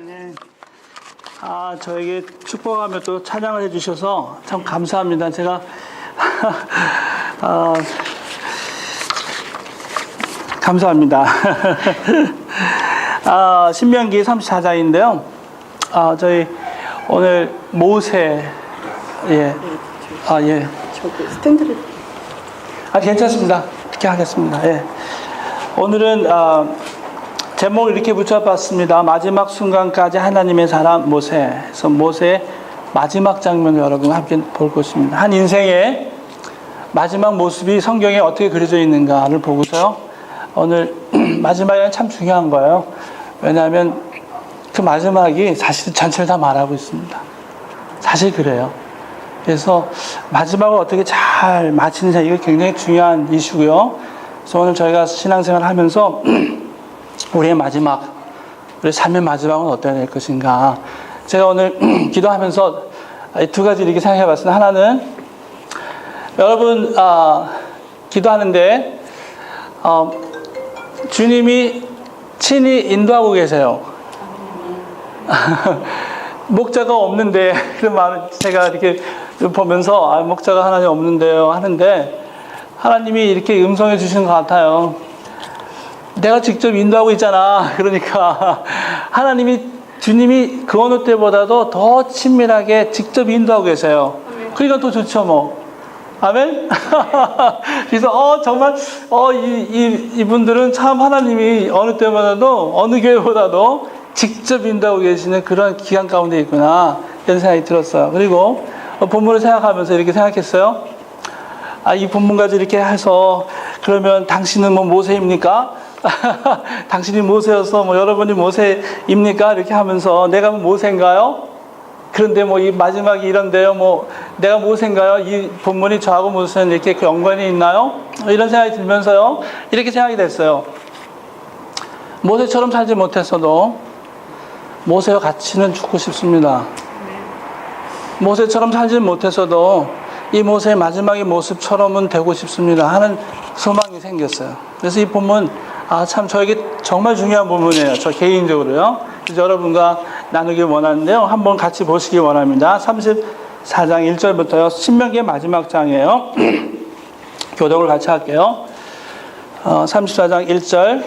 하나님, 저에게 축복하며 또 찬양을 해주셔서 참 감사합니다. 제가 감사합니다. 신명기 34장인데요. 저희 오늘 모세, 예, 저기 스탠드를 괜찮습니다. 그렇게 하겠습니다. 예. 오늘은 제목을 이렇게 붙여봤습니다. 마지막 순간까지 하나님의 사람 모세. 그래서 모세의 마지막 장면을 여러분과 함께 볼 것입니다. 한 인생의 마지막 모습이 성경에 어떻게 그려져 있는가를 보고서요. 오늘 마지막에는 참 중요한 거예요. 왜냐하면 그 마지막이 사실 전체를 다 말하고 있습니다. 사실 그래요. 그래서 마지막을 어떻게 잘 마치느냐, 이거 굉장히 중요한 이슈고요. 그래서 오늘 저희가 신앙생활을 하면서 우리의 마지막, 우리 삶의 마지막은 어때야 될 것인가. 제가 오늘 기도하면서 두 가지 이렇게 생각해 봤습니다. 하나는 여러분 기도하는데 주님이 친히 인도하고 계세요. 목자가 없는데, 그런 말을 제가 이렇게 보면서 목자가 하나님 없는데요 하는데, 하나님이 이렇게 음성해 주시는 것 같아요. 내가 직접 인도하고 있잖아. 그러니까 주님이 그 어느 때보다도 더 친밀하게 직접 인도하고 계세요. 그러니까 또 좋죠 뭐. 아멘? 그래서 정말 이분들은 참 하나님이 어느 때보다도 어느 교회보다도 직접 인도하고 계시는 그런 기간 가운데 있구나, 이런 생각이 들었어요. 그리고 본문을 생각하면서 이렇게 생각했어요. 이 본문까지 이렇게 해서 그러면 당신은 뭐 모세입니까? 당신이 모세여서 뭐 여러분이 모세입니까? 이렇게 하면서 내가 모세인가요? 그런데 뭐 이 마지막이 이런데요, 뭐 내가 모세인가요? 이 본문이 저하고 무슨 이렇게 연관이 있나요? 이런 생각이 들면서요, 이렇게 생각이 됐어요. 모세처럼 살지 못했어도 모세와 같이는 죽고 싶습니다. 모세처럼 살지 못했어도 이 모세의 마지막의 모습처럼은 되고 싶습니다 하는 소망이 생겼어요. 그래서 이 본문 참 저에게 정말 중요한 본문이에요. 저 개인적으로요. 그래서 여러분과 나누기 원하는데요, 한번 같이 보시기 원합니다. 34장 1절부터요. 신명기의 마지막 장이에요. 교독을 같이 할게요. 34장 1절.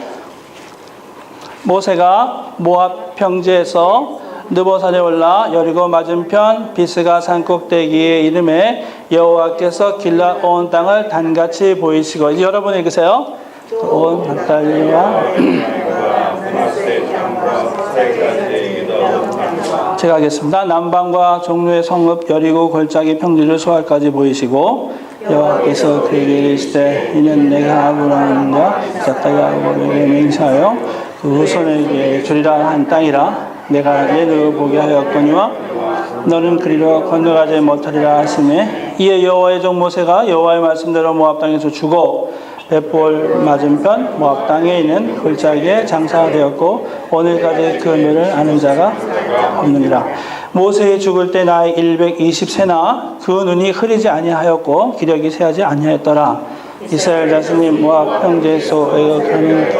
모세가 모압 평지에서 느보산에 올라 여리고 맞은편 비스가 산 꼭대기에 이름에 여호와께서 길라 온 땅을 단같이 보이시고. 이제 여러분 읽으세요. 온 naphtali와 제가 하겠습니다. 남방과 종류의 성읍 여리고 골짜기 평지를 소알까지 보이시고, 여호와께서 그에게 이르시되 이는 내가 아브라함과 이삭과 야곱에게 맹세하여 그 후손에게 주리라 한 땅이라. 내가 얘를 보게 하였거니와 너는 그리로 건너가지 못하리라 하시매, 이에 여호와의 종 모세가 여호와의 말씀대로 모압 땅에서 죽어 벳볼 맞은편 모압 땅에 있는 골짜기에 장사되었고 오늘까지 그 묘를 아는 자가 없느니라. 모세의 죽을 때 나이 120세나 그 눈이 흐리지 아니하였고 기력이 쇠하지 아니하였더라. 이스라엘 자손이 모압 평지에서 애곡하는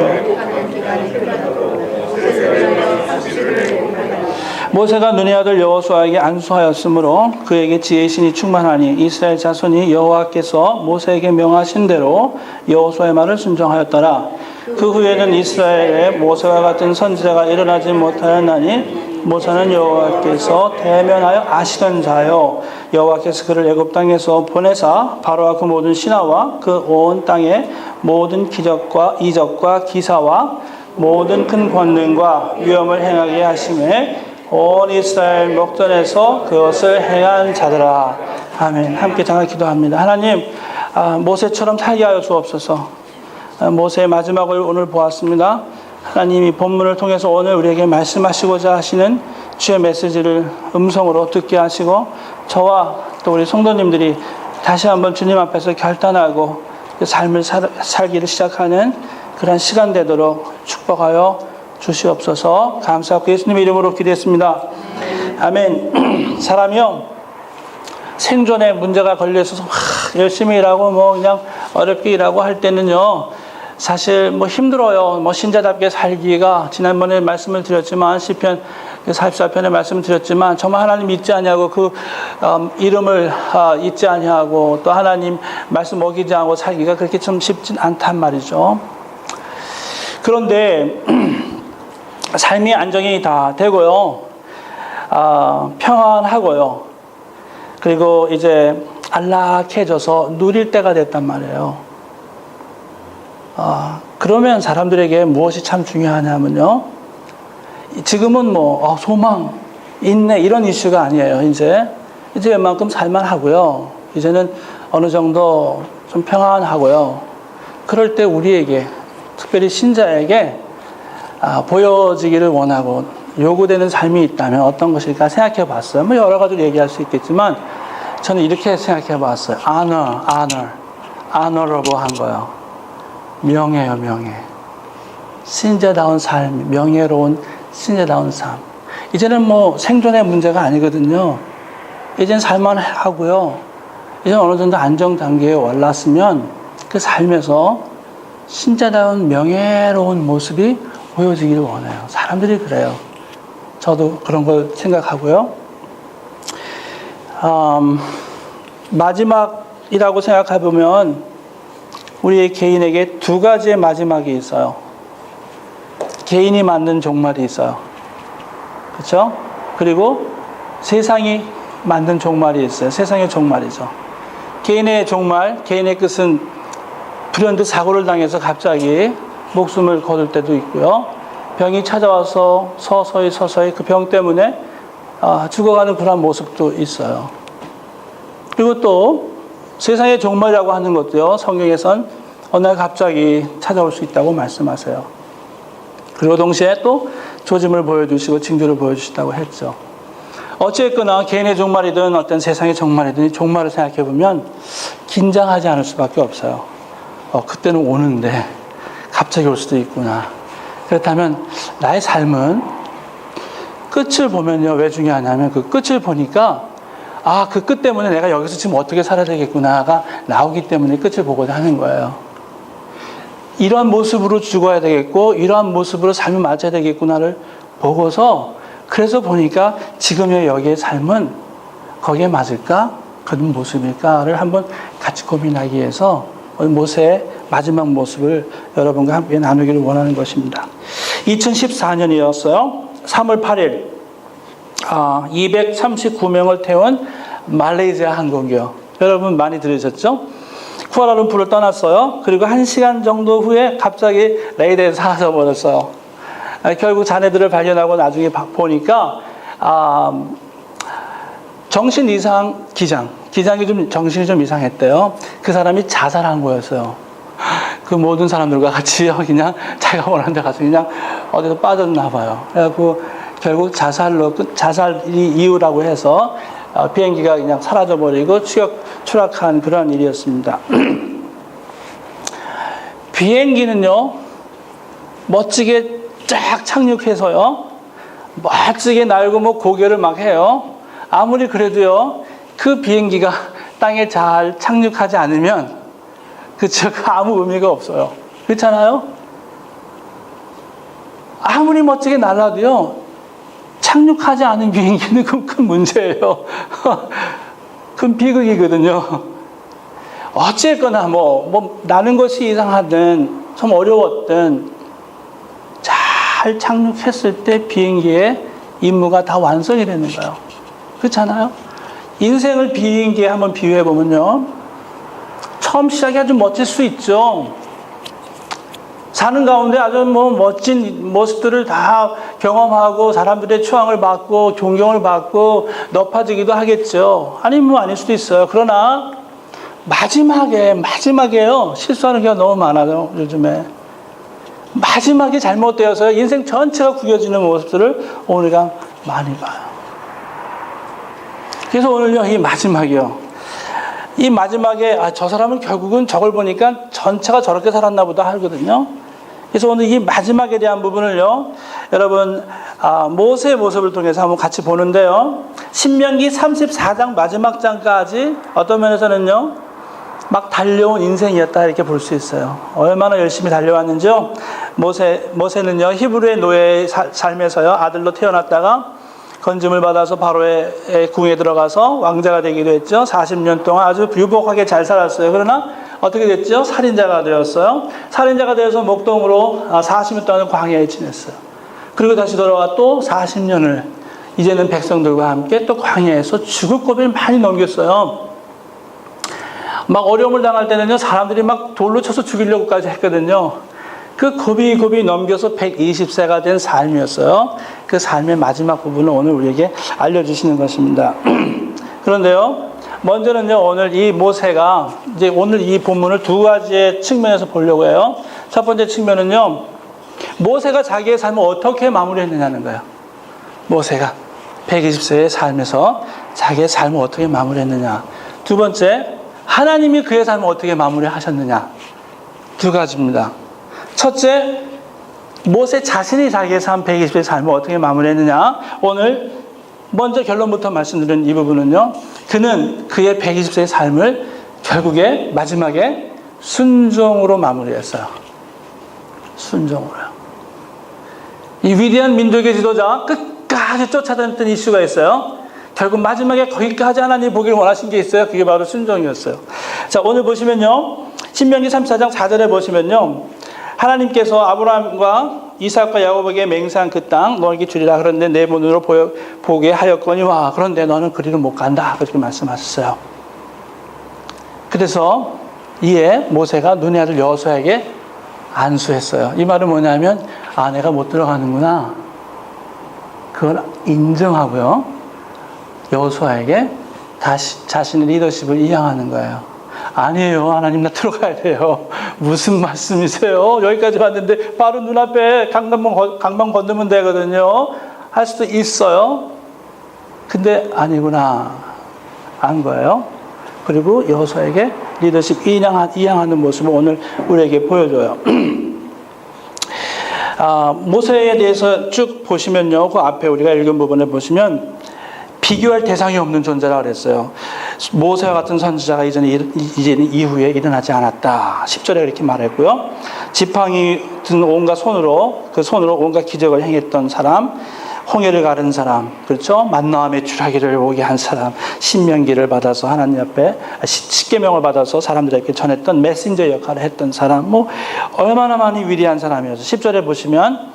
모세가 눈의 아들 여호수아에게 안수하였으므로 그에게 지혜의 신이 충만하니 이스라엘 자손이 여호와께서 모세에게 명하신 대로 여호수아의 말을 순종하였더라. 그 후에는 이스라엘에 모세와 같은 선지자가 일어나지 못하였나니 모세는 여호와께서 대면하여 아시던 자요, 여호와께서 그를 애굽 땅에서 보내사 바로와 그 모든 신하와 그 온 땅의 모든 기적과 이적과 기사와 모든 큰 권능과 위엄을 행하게 하심에 온 이스라엘 목전에서 그것을 행한 자들아. 아멘. 함께 장을 기도합니다. 하나님, 모세처럼 살게 하여 주옵소서. 모세의 마지막을 오늘 보았습니다. 하나님이 본문을 통해서 오늘 우리에게 말씀하시고자 하시는 주의 메시지를 음성으로 듣게 하시고, 저와 또 우리 성도님들이 다시 한번 주님 앞에서 결단하고 그 삶을 살기를 시작하는 그런 시간 되도록 축복하여 주시옵소서. 감사하고 예수님의 이름으로 기도했습니다. 아멘. 사람이요, 생존에 문제가 걸려 있어서 열심히 일하고 뭐 그냥 어렵게 일하고 할 때는요, 사실 뭐 힘들어요. 뭐 신자답게 살기가 지난번에 말씀을 드렸지만 시편 44편에 말씀을 드렸지만 정말 하나님 잊지 아니하고 그 이름을 잊지 아니하고 또 하나님 말씀 어기지 않고 살기가 그렇게 좀 쉽진 않단 말이죠. 그런데 삶이 안정이 다 되고요. 평안하고요. 그리고 이제 안락해져서 누릴 때가 됐단 말이에요. 그러면 사람들에게 무엇이 참 중요하냐면요. 지금은 뭐 소망, 인내 이런 이슈가 아니에요. 이제 웬만큼 살만하고요. 이제는 어느 정도 좀 평안하고요. 그럴 때 우리에게 특별히 신자에게 보여지기를 원하고 요구되는 삶이 있다면 어떤 것일까 생각해 봤어요. 뭐 여러 가지로 얘기할 수 있겠지만 저는 이렇게 생각해 봤어요. honorable 한 거예요. 명예요, 명예. 신자다운 삶, 명예로운 신자다운 삶. 이제는 뭐 생존의 문제가 아니거든요. 이제는 살만하고요. 이제는 어느 정도 안정 단계에 올랐으면 그 삶에서 신자다운 명예로운 모습이 보여지기를 원해요. 사람들이 그래요. 저도 그런 걸 생각하고요. 마지막이라고 생각해 보면 우리 개인에게 두 가지의 마지막이 있어요. 개인이 만든 종말이 있어요. 그렇죠? 그리고 세상이 만든 종말이 있어요. 세상의 종말이죠. 개인의 종말, 개인의 끝은 불현듯 사고를 당해서 갑자기 목숨을 거둘 때도 있고요. 병이 찾아와서 서서히 그 병 때문에 죽어가는 그런 모습도 있어요. 그리고 또 세상의 종말이라고 하는 것도요. 성경에선 어느 날 갑자기 찾아올 수 있다고 말씀하세요. 그리고 동시에 또 조짐을 보여주시고 징조를 보여주시다고 했죠. 어쨌거나 개인의 종말이든 어떤 세상의 종말이든 종말을 생각해 보면 긴장하지 않을 수밖에 없어요. 그때는 오는데 갑자기 올 수도 있구나. 그렇다면 나의 삶은 끝을 보면요. 왜 중요하냐면 그 끝을 보니까 그 끝 때문에 내가 여기서 지금 어떻게 살아야 되겠구나가 나오기 때문에 끝을 보고자 하는 거예요. 이러한 모습으로 죽어야 되겠고 이러한 모습으로 삶을 맞아야 되겠구나를 보고서 그래서 보니까 지금의 여기의 삶은 거기에 맞을까? 그런 모습일까를 한번 같이 고민하기 위해서 모세의 마지막 모습을 여러분과 함께 나누기를 원하는 것입니다. 2014년이었어요. 3월 8일 239명을 태운 말레이시아 항공기요. 여러분 많이 들으셨죠? 쿠알라룸푸르를 떠났어요. 그리고 1시간 정도 후에 갑자기 레이더에 사라져 버렸어요. 결국 자네들을 발견하고 나중에 보니까 정신 이상 기장이 좀 정신이 좀 이상했대요. 그 사람이 자살한 거였어요. 그 모든 사람들과 같이요. 그냥 자기가 원하는 데 가서 그냥 어디서 빠졌나 봐요. 그래갖고 결국 자살이 이유라고 해서 비행기가 그냥 사라져버리고 추락한 그런 일이었습니다. 비행기는요, 멋지게 쫙 착륙해서요, 멋지게 날고 뭐 고개를 막 해요. 아무리 그래도요, 그 비행기가 땅에 잘 착륙하지 않으면, 그쵸, 아무 의미가 없어요. 그렇잖아요? 아무리 멋지게 날아도요, 착륙하지 않은 비행기는 큰 문제예요. 큰 비극이거든요. 어쨌거나 나는 것이 이상하든 좀 어려웠든 잘 착륙했을 때 비행기의 임무가 다 완성이 되는 거예요. 그렇잖아요? 인생을 비행기에 한번 비유해 보면요, 처음 시작이 아주 멋질 수 있죠. 사는 가운데 아주 멋진 모습들을 다 경험하고 사람들의 추앙을 받고 존경을 받고 높아지기도 하겠죠. 아니면 아닐 수도 있어요. 그러나 마지막에요. 실수하는 경우가 너무 많아요. 요즘에. 마지막에 잘못되어서 인생 전체가 구겨지는 모습들을 우리가 많이 봐요. 그래서 오늘요, 이 마지막이요. 이 마지막에 저 사람은 결국은 저걸 보니까 전체가 저렇게 살았나 보다 하거든요. 그래서 오늘 이 마지막에 대한 부분을요, 여러분 모세의 모습을 통해서 한번 같이 보는데요. 신명기 34장 마지막 장까지 어떤 면에서는요, 막 달려온 인생이었다 이렇게 볼 수 있어요. 얼마나 열심히 달려왔는지요. 모세는요 히브리의 노예의 삶에서요 아들로 태어났다가 건짐을 받아서 바로의 궁에 들어가서 왕자가 되기도 했죠. 40년 동안 아주 유복하게 잘 살았어요. 그러나 어떻게 됐죠? 살인자가 되었어요. 살인자가 되어서 목동으로 40년 동안 광야에 지냈어요. 그리고 다시 돌아와 또 40년을 이제는 백성들과 함께 또 광야에서 죽을 고비를 많이 넘겼어요. 막 어려움을 당할 때는요 사람들이 막 돌로 쳐서 죽이려고까지 했거든요. 그 고비 넘겨서 120세가 된 삶이었어요. 그 삶의 마지막 부분을 오늘 우리에게 알려주시는 것입니다. 그런데요 먼저는요 오늘 이 모세가 이제 오늘 이 본문을 두 가지의 측면에서 보려고 해요. 첫 번째 측면은요 모세가 자기의 삶을 어떻게 마무리했느냐는 거예요. 모세가 120세의 삶에서 자기의 삶을 어떻게 마무리했느냐. 두 번째 하나님이 그의 삶을 어떻게 마무리하셨느냐. 두 가지입니다. 첫째, 모세 자신이 자기의 삶 120세의 삶을 어떻게 마무리했느냐. 오늘 먼저 결론부터 말씀드린 이 부분은요. 그는 그의 120세의 삶을 결국에 마지막에 순종으로 마무리했어요. 순종으로요. 이 위대한 민족의 지도자 끝까지 쫓아다녔던 이슈가 있어요. 결국 마지막에 거기까지 하나님이 보기를 원하신 게 있어요. 그게 바로 순종이었어요. 자, 오늘 보시면요. 신명기 34장 4절에 보시면요. 하나님께서 아브라함과 이삭과 야곱에게 맹세한 그 땅 너에게 주리라. 그런데 내 눈으로 보게 하였거니와 그런데 너는 그리로 못 간다. 그렇게 말씀하셨어요. 그래서 이에 모세가 눈의 아들 여호수아에게 안수했어요. 이 말은 뭐냐면 내가 못 들어가는구나. 그걸 인정하고요. 여호수아에게 다시 자신의 리더십을 이양하는 거예요. 아니에요. 하나님 나 들어가야 돼요. 무슨 말씀이세요? 여기까지 왔는데 바로 눈앞에 강만 건너면 되거든요. 할 수도 있어요. 근데 아니구나. 안 거예요. 그리고 여호수아에게 리더십 이양하는 모습을 오늘 우리에게 보여줘요. 모세에 대해서 쭉 보시면요. 그 앞에 우리가 읽은 부분을 보시면 비교할 대상이 없는 존재라고 그랬어요. 모세와 같은 선지자가 이제는 이후에 일어나지 않았다. 10절에 그렇게 말했고요. 지팡이 든 온갖 손으로 그 손으로 온갖 기적을 행했던 사람, 홍해를 가른 사람, 그렇죠? 만나함의 주라기를 오게 한 사람, 신명기를 받아서 하나님 앞에 십계명을 받아서 사람들에게 전했던 메신저 역할을 했던 사람, 뭐 얼마나 많이 위대한 사람이어서 10절에 보시면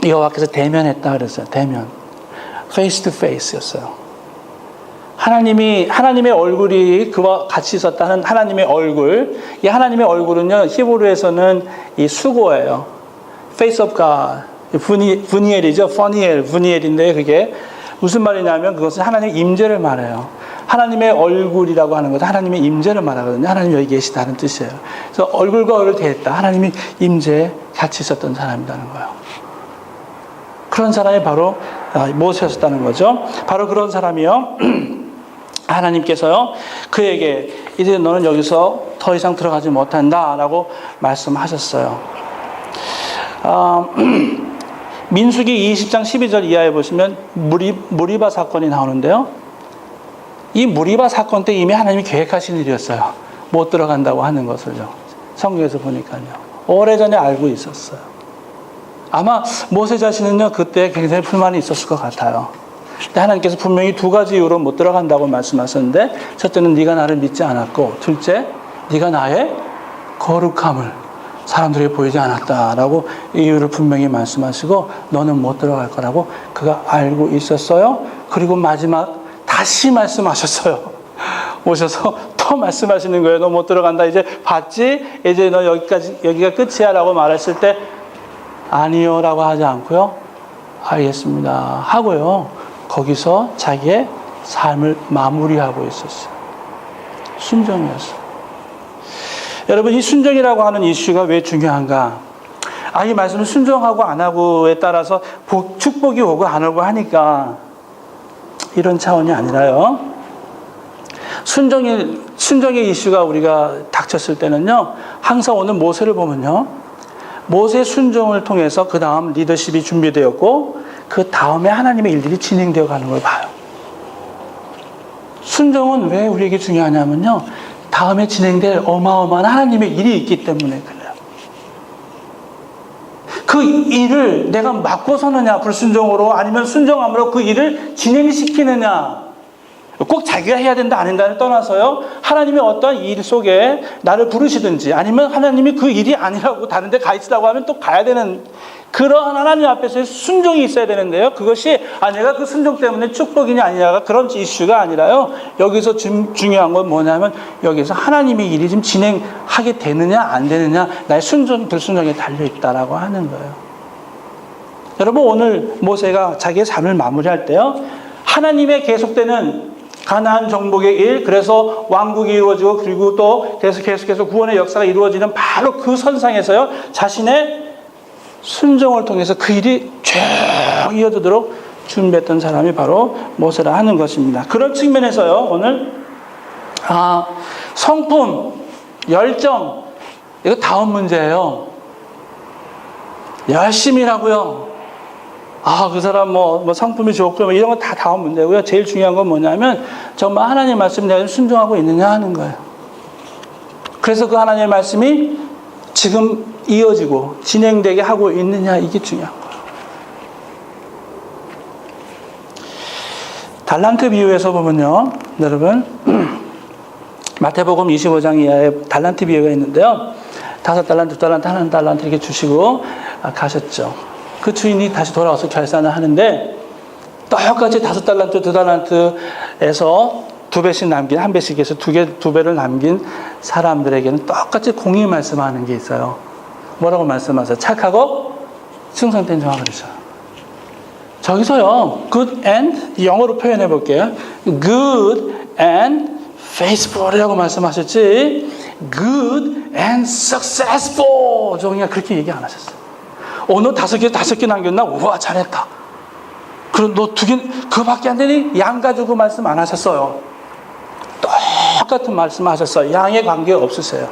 여호와께서 대면했다 그랬어요. 대면. face to face였어요. 하나님의 얼굴이 그와 같이 있었다는 하나님의 얼굴. 이 하나님의 얼굴은요, 히브리에서는 이 수고예요. face of God. 분이엘이죠. 분이엘인데 그게 무슨 말이냐면 그것은 하나님의 임재를 말해요. 하나님의 얼굴이라고 하는 것은 하나님의 임재를 말하거든요. 하나님 여기 계시다는 뜻이에요. 그래서 얼굴과 얼굴 대했다. 하나님이 임재에 같이 있었던 사람이라는 거예요. 그런 사람이 바로 모세였다는 거죠. 바로 그런 사람이요. 하나님께서요. 그에게 이제 너는 여기서 더 이상 들어가지 못한다라고 말씀하셨어요. 민수기 20장 12절 이하에 보시면 무리바 사건이 나오는데요. 이 무리바 사건 때 이미 하나님이 계획하신 일이었어요. 못 들어간다고 하는 것을요. 성경에서 보니까요. 오래전에 알고 있었어요. 아마 모세 자신은요 그때 굉장히 불만이 있었을 것 같아요. 근데 하나님께서 분명히 두 가지 이유로 못 들어간다고 말씀하셨는데 첫째는 네가 나를 믿지 않았고 둘째 네가 나의 거룩함을 사람들에게 보이지 않았다라고 이유를 분명히 말씀하시고 너는 못 들어갈 거라고 그가 알고 있었어요. 그리고 마지막 다시 말씀하셨어요. 오셔서 더 말씀하시는 거예요. 너 못 들어간다. 이제 봤지? 이제 너 여기가 끝이야 라고 말했을 때 아니요 라고 하지 않고요. 알겠습니다 하고요. 거기서 자기의 삶을 마무리하고 있었어요. 순종이었어요. 여러분 이 순종이라고 하는 이슈가 왜 중요한가? 이 말씀을 순종하고 안 하고에 따라서 축복이 오고 안 오고 하니까 이런 차원이 아니라요. 순종의 이슈가 우리가 닥쳤을 때는요. 항상 오늘 모세를 보면요. 모세 순종을 통해서 그 다음 리더십이 준비되었고 그 다음에 하나님의 일들이 진행되어 가는 걸 봐요. 순종은 왜 우리에게 중요하냐면요. 다음에 진행될 어마어마한 하나님의 일이 있기 때문에 그래요. 그 일을 내가 막고 서느냐, 불순종으로, 아니면 순종함으로 그 일을 진행시키느냐. 꼭 자기가 해야 된다, 아닌다를 떠나서요. 하나님의 어떠한 일 속에 나를 부르시든지, 아니면 하나님이 그 일이 아니라고 다른 데 가 있으라고 하면 또 가야 되는 그러한 하나님 앞에서의 순종이 있어야 되는데요. 그것이 내가 그 순종 때문에 축복이냐 아니냐가 그런 이슈가 아니라요. 여기서 중요한 건 뭐냐면 여기서 하나님의 일이 좀 진행하게 되느냐 안 되느냐, 나의 순종 불순종에 달려있다라고 하는 거예요. 여러분, 오늘 모세가 자기의 삶을 마무리할 때요, 하나님의 계속되는 가나안 정복의 일, 그래서 왕국이 이루어지고 그리고 또 계속해서 구원의 역사가 이루어지는 바로 그 선상에서요, 자신의 순종을 통해서 그 일이 쭉 이어지도록 준비했던 사람이 바로 모세라 하는 것입니다. 그런 측면에서요, 오늘 성품, 열정, 이거 다음 문제예요. 열심히 하고요. 그 사람 성품이 좋고 이런 건 다 다음 문제고요. 제일 중요한 건 뭐냐면 정말 하나님의 말씀 내가 순종하고 있느냐 하는 거예요. 그래서 그 하나님의 말씀이 지금 이어지고 진행되게 하고 있느냐, 이게 중요한 거예요. 달란트 비유에서 보면요, 여러분, 마태복음 25장 이하에 달란트 비유가 있는데요, 5달란트, 2달란트, 1달란트 이렇게 주시고 가셨죠. 그 주인이 다시 돌아와서 결산을 하는데 똑같이 5달란트, 2달란트에서 2배씩 남긴, 1배씩에서 2배를 남긴 사람들에게는 똑같이 공의 말씀하는 게 있어요. 뭐라고 말씀하세요? 착하고 충성된 종아, 그러죠. 저기서요, good and, 영어로 표현해 볼게요. good and faithful이라고 말씀하셨지, good and successful. 종이가 그렇게 얘기 안 하셨어요. 너 5개 남겼나? 우와, 잘했다. 그럼 너 2개, 그거밖에 안 되니? 양 가지고 말씀 안 하셨어요. 똑같은 말씀 하셨어요. 양에 관계 없으세요.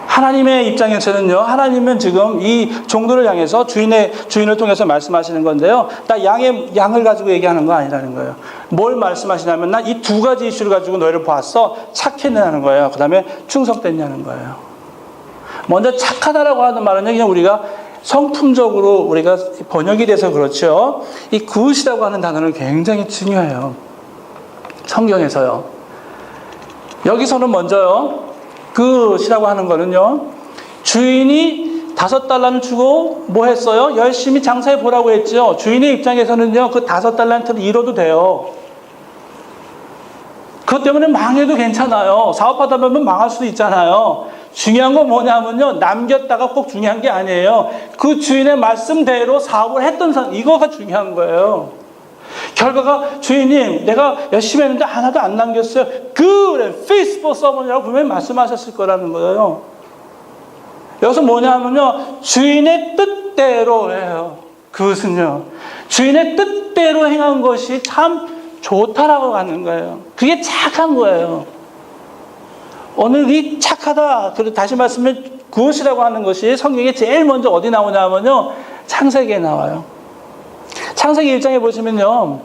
하나님의 입장에서는요, 하나님은 지금 이 종들을 향해서 주인을 통해서 말씀하시는 건데요, 나 양을 가지고 얘기하는 거 아니라는 거예요. 뭘 말씀하시냐면, 나 이 2가지 이슈를 가지고 너희를 보았어. 착했냐는 거예요. 그 다음에 충성됐냐는 거예요. 먼저 착하다라고 하는 말은요, 그냥 우리가 성품적으로 우리가 번역이 돼서 그렇죠. 이 굿이라고 하는 단어는 굉장히 중요해요. 성경에서요. 여기서는 먼저요, 굿이라고 하는 거는요, 주인이 5달란트를 주고 뭐 했어요? 열심히 장사해 보라고 했죠. 주인의 입장에서는요, 그 5달란트를 잃어도 돼요. 그것 때문에 망해도 괜찮아요. 사업하다 보면 망할 수도 있잖아요. 중요한 건 뭐냐면요, 남겼다가 꼭 중요한 게 아니에요. 그 주인의 말씀대로 사업을 했던 사람, 이거가 중요한 거예요. 결과가, 주인님, 내가 열심히 했는데 하나도 안 남겼어요. Good and faithful servant이라고 분명히 말씀하셨을 거라는 거예요. 여기서 뭐냐면요, 주인의 뜻대로 해요. 그것은요, 주인의 뜻대로 행한 것이 참 좋다라고 하는 거예요. 그게 착한 거예요. 오늘 이 착하다, 그리고 다시 말씀해, 굿이라고 하는 것이 성경에 제일 먼저 어디 나오냐면요, 창세기에 나와요. 창세기 1장에 보시면요,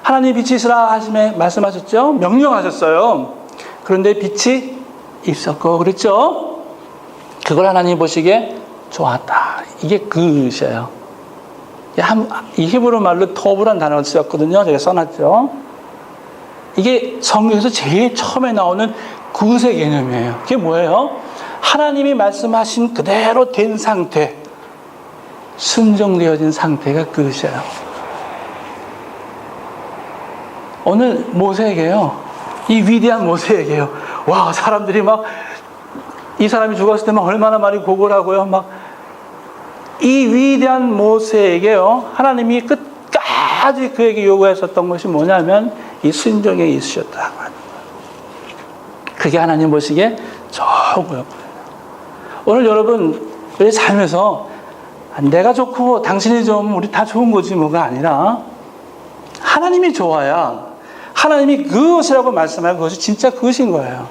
하나님 빛이 있으라 하심에 말씀하셨죠? 명령하셨어요. 그런데 빛이 있었고 그랬죠? 그걸 하나님 보시기에 좋았다. 이게 굿이에요. 이 히브리 말로 토브란 단어를 쓰였거든요. 제가 써놨죠. 이게 성경에서 제일 처음에 나오는 굿의 개념이에요. 그게 뭐예요? 하나님이 말씀하신 그대로 된 상태, 순종되어진 상태가 굿이에요. 오늘 모세에게요, 이 위대한 모세에게요, 와, 사람들이 막, 이 사람이 죽었을 때 막 얼마나 많이 고골하고요, 막, 이 위대한 모세에게요, 하나님이 끝까지 그에게 요구했었던 것이 뭐냐면, 이 순종의 이수였다고 하는 거예요. 그게 하나님 보시기에 좋은 거예요. 오늘 여러분, 우리 삶에서 내가 좋고 당신이 좋으면 우리 다 좋은 거지 뭐가 아니라, 하나님이 좋아야 하나님이 그것이라고 말씀하면 그것이 진짜 그것인 거예요.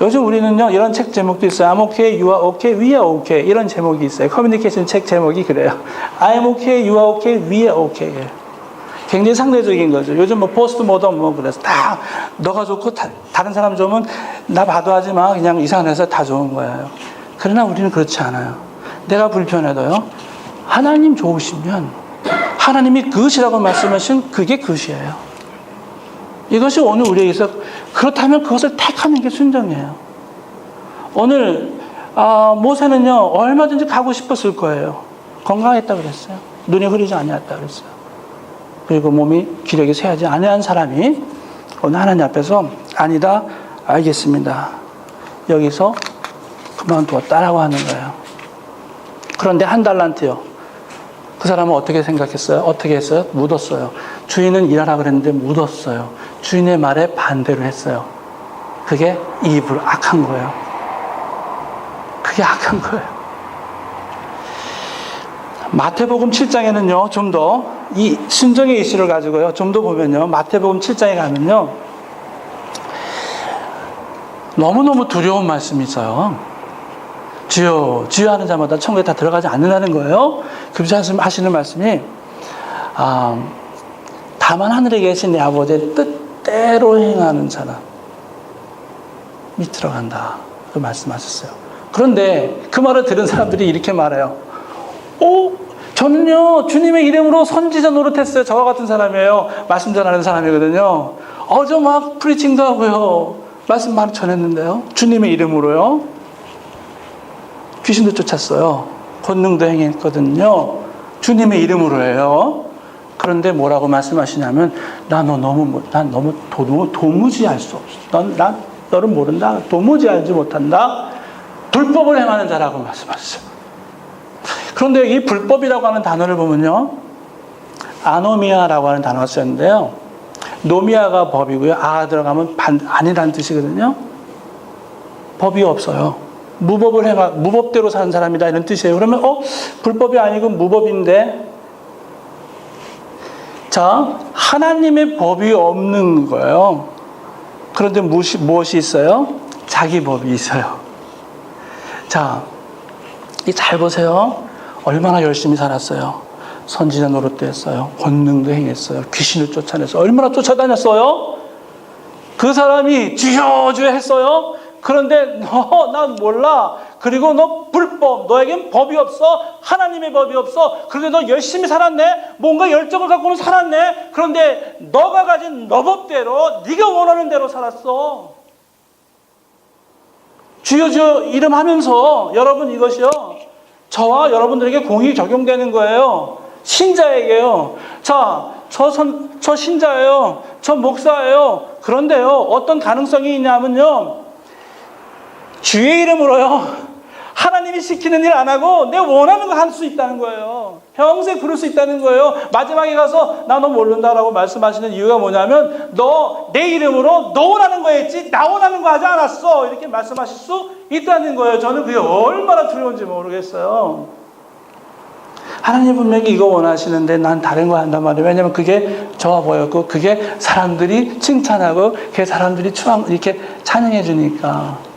요즘 우리는요, 이런 책 제목도 있어요. I'm okay, you are okay, we are okay. 이런 제목이 있어요. 커뮤니케이션 책 제목이 그래요. I'm okay, you are okay, we are okay. 굉장히 상대적인 거죠. 요즘 뭐 포스트 모던 뭐 그래서 다 너가 좋고 다른 사람 좋으면 나 봐도 하지 마. 그냥 이상해서 다 좋은 거예요. 그러나 우리는 그렇지 않아요. 내가 불편해도요. 하나님 좋으시면 하나님이 그것이라고 말씀하신 그게 그것이에요. 이것이 오늘 우리에게서 그렇다면 그것을 택하는 게 순종이에요. 오늘 모세는요 얼마든지 가고 싶었을 거예요. 건강했다고 그랬어요. 눈이 흐리지 아니었다고 그랬어요. 그리고 몸이 기력이 쇠하지 아니한 사람이 오늘 하나님 앞에서 아니다 알겠습니다. 여기서 그만두었다라고 하는 거예요. 그런데 한 달란트요. 그 사람은 어떻게 생각했어요? 어떻게 했어요? 묻었어요. 주인은 일하라 그랬는데 묻었어요. 주인의 말에 반대로 했어요. 그게 이입을 악한 거예요. 그게 악한 거예요. 마태복음 7장에는요, 좀 더 이 순종의 이슈를 가지고요, 좀 더 보면요, 마태복음 7장에 가면요, 너무너무 두려운 말씀이 있어요. 주여, 주여 하는 자마다 천국에 다 들어가지 않는다는 거예요. 그래서 하시는 말씀이, 다만 하늘에 계신 내 아버지의 뜻대로 행하는 사람이 들어간다. 그 말씀하셨어요. 그런데 그 말을 들은 사람들이 이렇게 말해요. 저는요, 주님의 이름으로 선지자 노릇했어요. 저와 같은 사람이에요. 말씀 전하는 사람이거든요. 저 막 프리칭도 하고요. 말씀 많이 전했는데요. 주님의 이름으로요. 귀신도 쫓았어요. 권능도 행했거든요. 주님의 이름으로 해요. 그런데 뭐라고 말씀하시냐면, 난 너무 도무지 알 수 없어. 난 너를 모른다. 도무지 알지 못한다. 불법을 행하는 자라고 말씀하셨어요. 그런데 이 불법이라고 하는 단어를 보면요, 아노미아라고 하는 단어가 쓰였는데요, 노미아가 법이고요, 들어가면 아니라는 뜻이거든요. 법이 없어요. 무법대로 사는 사람이다 이런 뜻이에요. 그러면 불법이 아니고 무법인데, 자, 하나님의 법이 없는 거예요. 그런데 무엇이 있어요? 자기 법이 있어요. 자, 잘 보세요. 얼마나 열심히 살았어요. 선지자 노릇도 했어요. 권능도 행했어요. 귀신을 쫓아냈어요. 얼마나 쫓아다녔어요? 그 사람이 주여 주여 했어요. 그런데 난 몰라. 그리고 너 불법, 너에겐 법이 없어. 하나님의 법이 없어. 그런데 너 열심히 살았네. 뭔가 열정을 갖고는 살았네. 그런데 너가 가진 너 법대로 네가 원하는 대로 살았어. 주여 주여 이름 하면서 여러분 이것이요, 저와 여러분들에게 공이 적용되는 거예요. 신자에게요. 자, 저 신자예요. 저 목사예요. 그런데요, 어떤 가능성이 있냐면요, 주의 이름으로요, 하나님이 시키는 일 안 하고 내 원하는 거 할 수 있다는 거예요. 평생 그럴 수 있다는 거예요. 마지막에 가서 나 너 모른다라고 말씀하시는 이유가 뭐냐면, 너 내 이름으로 너 원하는 거 했지 나 원하는 거 하지 않았어. 이렇게 말씀하실 수 있다는 거예요. 저는 그게 얼마나 두려운지 모르겠어요. 하나님 분명히 이거 원하시는데 난 다른 거 한단 말이에요. 왜냐면 그게 좋아 보였고, 그게 사람들이 칭찬하고, 그게 사람들이 이렇게 찬양해 주니까.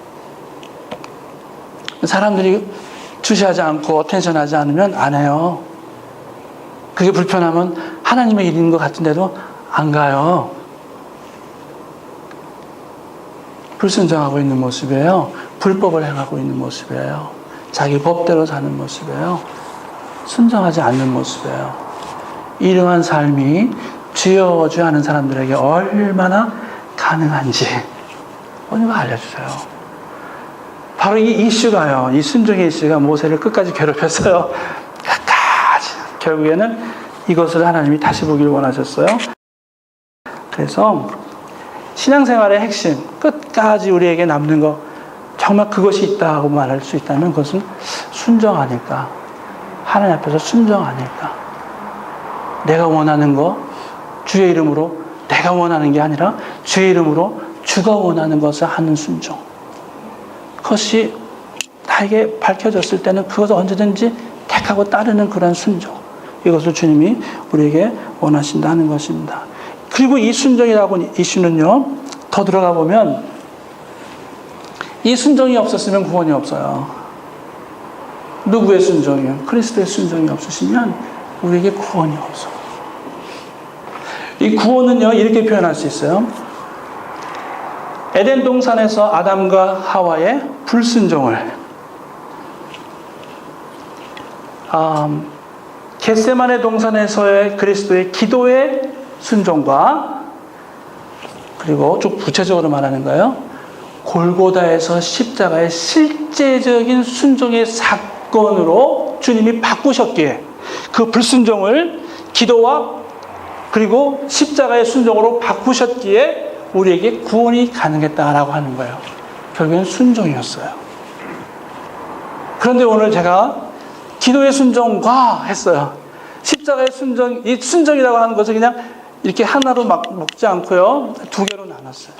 사람들이 주시하지 않고 어텐션하지 않으면 안 해요. 그게 불편하면 하나님의 일인 것 같은데도 안 가요. 불순종하고 있는 모습이에요. 불법을 행하고 있는 모습이에요. 자기 법대로 사는 모습이에요. 순종하지 않는 모습이에요. 이러한 삶이 주여 주여 하는 사람들에게 얼마나 가능한지 오늘 알려주세요. 바로 이 이슈가요, 이 순종의 이슈가 모세를 끝까지 괴롭혔어요. 끝까지. 결국에는 이것을 하나님이 다시 보길 원하셨어요. 그래서 신앙생활의 핵심, 끝까지 우리에게 남는 거, 정말 그것이 있다고 말할 수 있다면 그것은 순종 아닐까. 하나님 앞에서 순종 아닐까. 내가 원하는 거, 주의 이름으로 내가 원하는 게 아니라 주의 이름으로 주가 원하는 것을 하는 순종. 그것이 나에게 밝혀졌을 때는 그것을 언제든지 택하고 따르는 그런 순종. 이것을 주님이 우리에게 원하신다는 것입니다. 그리고 이 순종이라고 이슈는요, 더 들어가 보면 이 순종이 없었으면 구원이 없어요. 누구의 순종이요? 그리스도의 순종이 없으시면 우리에게 구원이 없어. 이 구원은요, 이렇게 표현할 수 있어요. 에덴 동산에서 아담과 하와의 불순종을, 겟세마네 동산에서의 그리스도의 기도의 순종과, 그리고 좀 구체적으로 말하는 거예요. 골고다에서 십자가의 실제적인 순종의 사건으로 주님이 바꾸셨기에, 그 불순종을 기도와 그리고 십자가의 순종으로 바꾸셨기에 우리에게 구원이 가능했다라고 하는 거예요. 결국엔 순종이었어요. 그런데 오늘 제가 기도의 순종과 했어요. 십자가의 순종, 이 순종이라고 하는 것을 그냥 이렇게 하나로 먹지 않고요, 두 개로 나눴어요.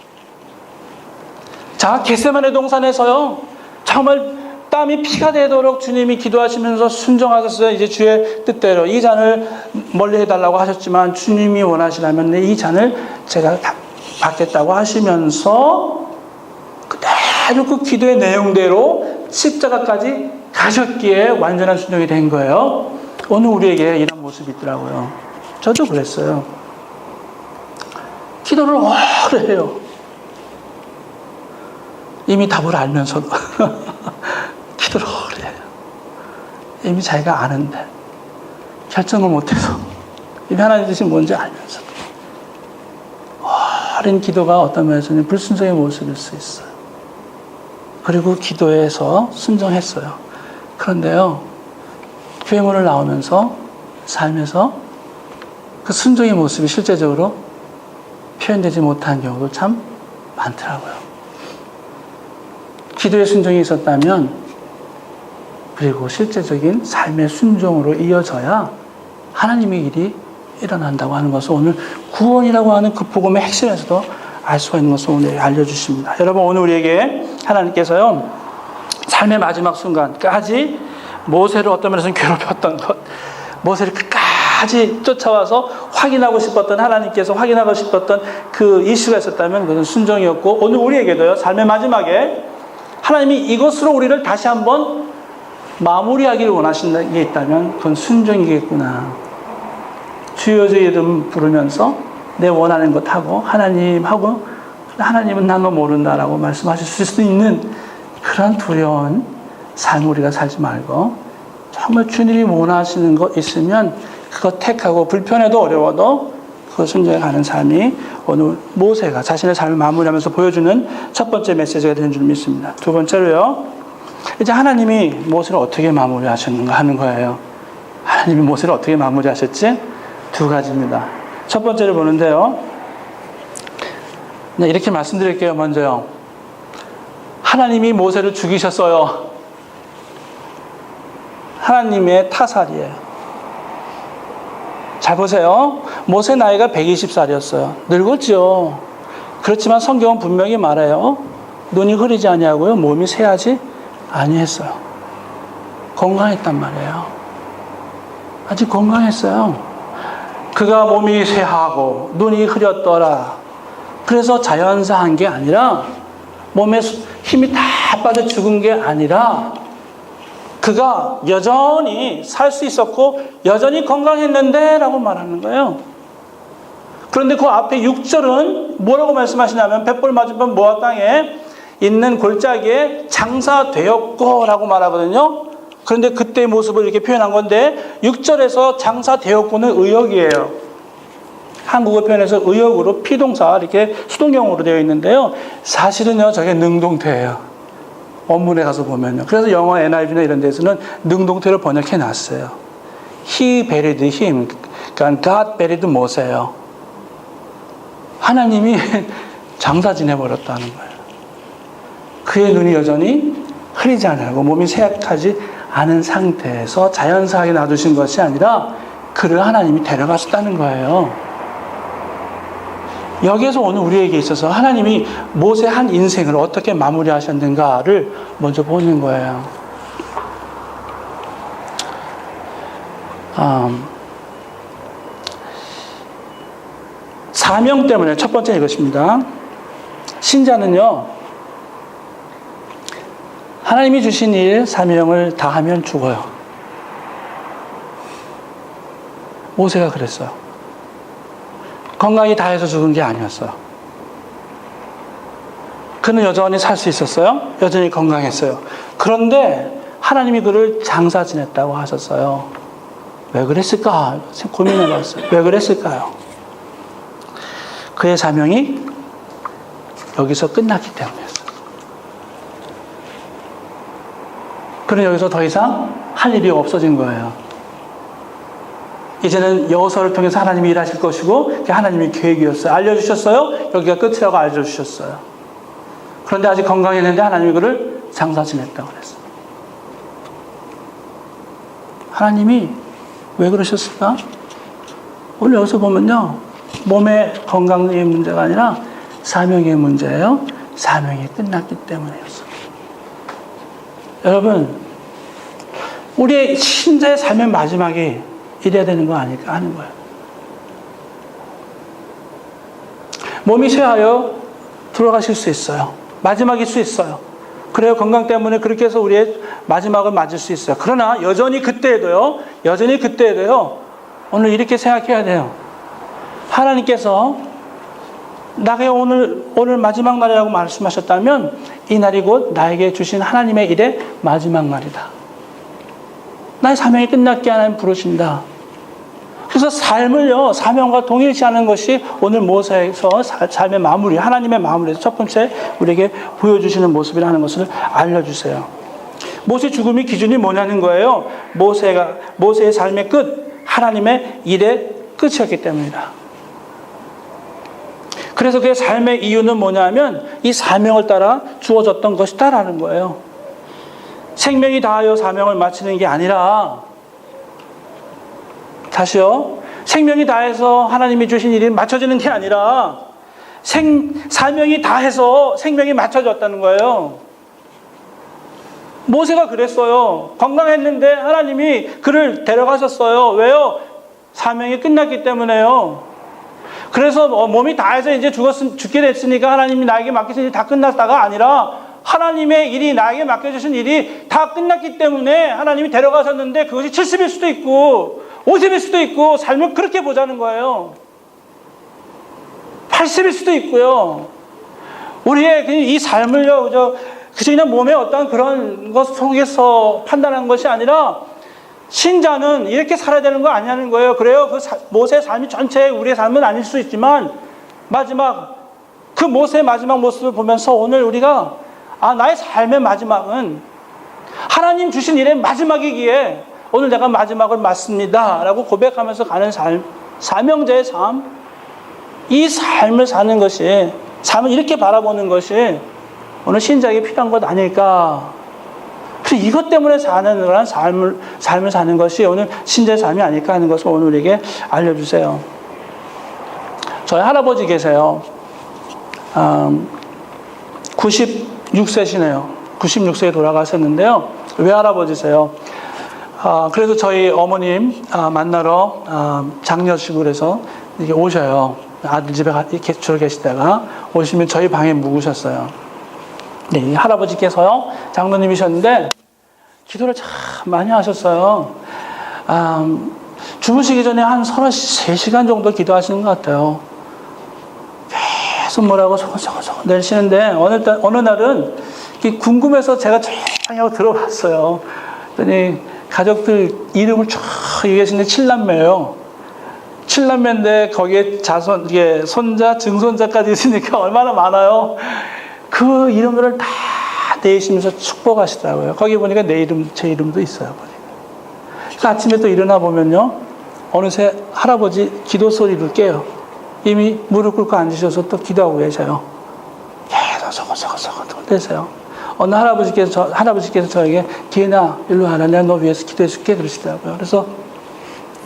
자, 겟세마네 동산에서요, 정말 땀이 피가 되도록 주님이 기도하시면서 순종하셨어요. 이제 주의 뜻대로 이 잔을 멀리 해달라고 하셨지만 주님이 원하시라면 이 잔을 제가 받겠다고 하시면서 그대로 그 기도의 내용대로 십자가까지 가셨기에 완전한 순종이 된 거예요. 오늘 우리에게 이런 모습이 있더라고요. 저도 그랬어요. 기도를 오래 해요. 이미 답을 알면서도 기도를 오래 해요. 이미 자기가 아는데 결정을 못해서, 이미 하나님 뜻이 뭔지 알면서도 오랜 기도가 어떤 면에서는 불순종의 모습일 수 있어요. 그리고 기도에서 순종했어요. 그런데요, 교회문을 나오면서 삶에서 그 순종의 모습이 실제적으로 표현되지 못한 경우도 참 많더라고요. 기도의 순종이 있었다면, 그리고 실제적인 삶의 순종으로 이어져야 하나님의 일이 일어난다고 하는 것을 오늘 구원이라고 하는 그 복음의 핵심에서도 알 수가 있는 것을 오늘 알려주십니다. 여러분, 오늘 우리에게 하나님께서요, 삶의 마지막 순간까지 모세를 어떤 면에서는 괴롭혔던 것, 모세를 끝까지 쫓아와서 확인하고 싶었던, 하나님께서 확인하고 싶었던 그 이슈가 있었다면 그것은 순종이었고, 오늘 우리에게도요, 삶의 마지막에 하나님이 이것으로 우리를 다시 한번 마무리하기를 원하시는 게 있다면 그건 순종이겠구나. 주여 주의 이름 부르면서 내 원하는 것 하고 하나님하고, 하나님은 난 너 모른다라고 말씀하실 수 있는 그런 두려운 삶을 우리가 살지 말고, 정말 주님이 원하시는 것 있으면 그거 택하고, 불편해도 어려워도 그거 순종해 가는 삶이 오늘 모세가 자신의 삶을 마무리하면서 보여주는 첫 번째 메시지가 되는 줄 믿습니다. 두 번째로요, 이제 하나님이 모세를 어떻게 마무리하셨는가 하는 거예요. 하나님이 모세를 어떻게 마무리하셨지? 두 가지입니다. 첫 번째를 보는데요, 이렇게 말씀드릴게요. 먼저요, 하나님이 모세를 죽이셨어요. 하나님의 타살이에요. 잘 보세요. 모세 나이가 120살이었어요. 늙었죠. 그렇지만 성경은 분명히 말해요. 눈이 흐리지 아니하고요, 몸이 쇠하지 아니했어요. 건강했단 말이에요. 아직 건강했어요. 그가 몸이 쇠하고 눈이 흐렸더라. 그래서 자연사한 게 아니라, 몸에 힘이 다 빠져 죽은 게 아니라, 그가 여전히 살 수 있었고 여전히 건강했는데 라고 말하는 거예요. 그런데 그 앞에 6절은 뭐라고 말씀하시냐면, 벳볼 맞은편 모압 땅에 있는 골짜기에 장사되었고 라고 말하거든요. 그런데 그때의 모습을 이렇게 표현한 건데, 6절에서 장사되었고는 의역이에요. 한국어 표현에서 의역으로 피동사, 이렇게 수동형으로 되어 있는데요, 사실은요, 저게 능동태예요. 원문에 가서 보면요. 그래서 영어 NIV나 이런 데서는 능동태를 번역해 놨어요. He buried him. 그러니까 God buried Mose예요. 하나님이 장사 지내버렸다는 거예요. 그의 눈이 여전히 흐리지 않고 몸이 쇠약하지 않은 상태에서 자연사하게 놔두신 것이 아니라 그를 하나님이 데려가셨다는 거예요. 여기에서 오늘 우리에게 있어서 하나님이 모세 한 인생을 어떻게 마무리하셨는가를 먼저 보는 거예요. 사명 때문에 첫 번째 이것입니다. 신자는요, 하나님이 주신 일, 사명을 다하면 죽어요. 모세가 그랬어요. 건강이 다해서 죽은 게 아니었어요. 그는 여전히 살 수 있었어요. 여전히 건강했어요. 그런데 하나님이 그를 장사 지냈다고 하셨어요. 왜 그랬을까? 고민해봤어요. 왜 그랬을까요? 그의 사명이 여기서 끝났기 때문이었어요. 그는 여기서 더 이상 할 일이 없어진 거예요. 이제는 여호수아를 통해서 하나님이 일하실 것이고 그게 하나님의 계획이었어요. 알려주셨어요. 여기가 끝이라고 알려주셨어요. 그런데 아직 건강했는데 하나님이 그를 장사 지냈다고 그랬어요. 하나님이 왜 그러셨을까? 오늘 여기서 보면요. 몸의 건강의 문제가 아니라 사명의 문제예요. 사명이 끝났기 때문이었어요. 여러분, 우리의 신자의 삶의 마지막이 이래야 되는 거 아닐까 하는 거예요. 몸이 쇠하여 들어가실 수 있어요. 마지막일 수 있어요. 그래요. 건강 때문에 그렇게 해서 우리의 마지막을 맞을 수 있어요. 그러나 여전히 그때에도요. 오늘 이렇게 생각해야 돼요. 하나님께서 나에게 오늘 마지막 날이라고 말씀하셨다면 이 날이 곧 나에게 주신 하나님의 일의 마지막 날이다. 나의 사명이 끝났게 하나님 부르신다. 그래서 삶을요, 사명과 동일시하는 것이 오늘 모세에서 삶의 마무리, 하나님의 마무리에서 첫 번째 우리에게 보여주시는 모습이라는 것을 알려주세요. 모세 죽음이 기준이 뭐냐는 거예요. 모세의 삶의 끝, 하나님의 일의 끝이었기 때문이다. 그래서 그의 삶의 이유는 뭐냐면 이 사명을 따라 주어졌던 것이다라는 거예요. 생명이 다하여 사명을 마치는 게 아니라, 다시요, 생명이 다해서 하나님이 주신 일이 맞춰지는 게 아니라 사명이 다해서 생명이 맞춰졌다는 거예요. 모세가 그랬어요. 건강했는데 하나님이 그를 데려가셨어요. 왜요? 사명이 끝났기 때문에요. 그래서 몸이 다해서 이제 죽게 됐으니까 하나님이 나에게 맡기신 일이 다 끝났다가 아니라 하나님의 일이, 나에게 맡겨주신 일이 다 끝났기 때문에 하나님이 데려가셨는데 그것이 70일 수도 있고 50일 수도 있고 삶을 그렇게 보자는 거예요. 80일 수도 있고요. 우리의 이 삶을요, 그저 그냥 몸의 어떤 그런 것 속에서 판단하는 것이 아니라 신자는 이렇게 살아야 되는 거 아니냐는 거예요. 그래요. 모세의 삶이 전체 우리의 삶은 아닐 수 있지만 그 모세의 마지막 모습을 보면서 오늘 우리가 나의 삶의 마지막은 하나님 주신 일의 마지막이기에 오늘 내가 마지막을 맞습니다 라고 고백하면서 가는 삶, 사명자의 삶, 이 삶을 사는 것이, 삶을 이렇게 바라보는 것이 오늘 신자에게 필요한 것 아닐까. 그래서 이것 때문에 사는 그런 삶을 사는 것이 오늘 신자의 삶이 아닐까 하는 것을 오늘 우리에게 알려주세요. 저희 할아버지 계세요. 96세시네요. 96세에 돌아가셨는데요. 외할아버지세요. 그래서 저희 어머님 만나러 장려식으로 해서 이렇게 오셔요. 아들 집에 이렇게 주로 계시다가 오시면 저희 방에 묵으셨어요. 네, 이 할아버지께서요, 장로님이셨는데 기도를 참 많이 하셨어요. 주무시기 전에 한 3시간 정도 기도하시는 것 같아요. 계속 뭐라고 소곤소곤 내리시는데 어느 날은 궁금해서 제가 조용히 하고 들어봤어요. 그랬더니 가족들 이름을 쭉 얘기하시는데 7남매예요. 7남매인데 거기에 이게 손자, 증손자까지 있으니까 얼마나 많아요. 그 이름들을 다 내시면서 축복하시더라고요. 거기 보니까 제 이름도 있어요. 그 아침에 또 일어나 보면요, 어느새 할아버지 기도 소리를 깨요. 이미 무릎 꿇고 앉으셔서 또 기도하고 계셔요. 계속 소곤소곤 되세요. 어느 할아버지께서 저에게 기은아 일로 와라, 내가 너 위해서 기도해 줄게 그러시더라고요. 그래서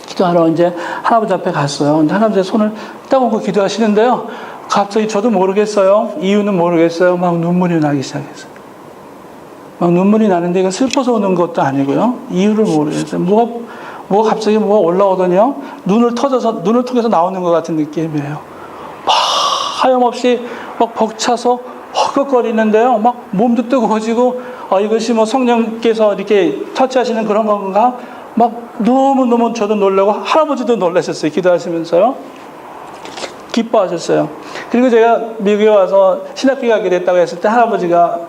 기도하러 이제 할아버지 앞에 갔어요. 근데 할아버지 손을 딱 얹고 기도하시는데요, 갑자기 저도 모르겠어요. 이유는 모르겠어요. 막 눈물이 나기 시작했어요. 막 눈물이 나는데 이건 슬퍼서 오는 것도 아니고요. 이유를 모르겠어요. 뭐가 갑자기 올라오더니요, 눈을 통해서 나오는 것 같은 느낌이에요. 막 하염없이 막 벅차서 헉헉거리는데요. 막 몸도 뜨거워지고, 이것이 성령께서 이렇게 터치하시는 그런 건가? 막 너무너무 저도 놀라고 할아버지도 놀라셨어요. 기도하시면서요. 기뻐하셨어요. 그리고 제가 미국에 와서 신학교 가게 됐다고 했을 때 할아버지가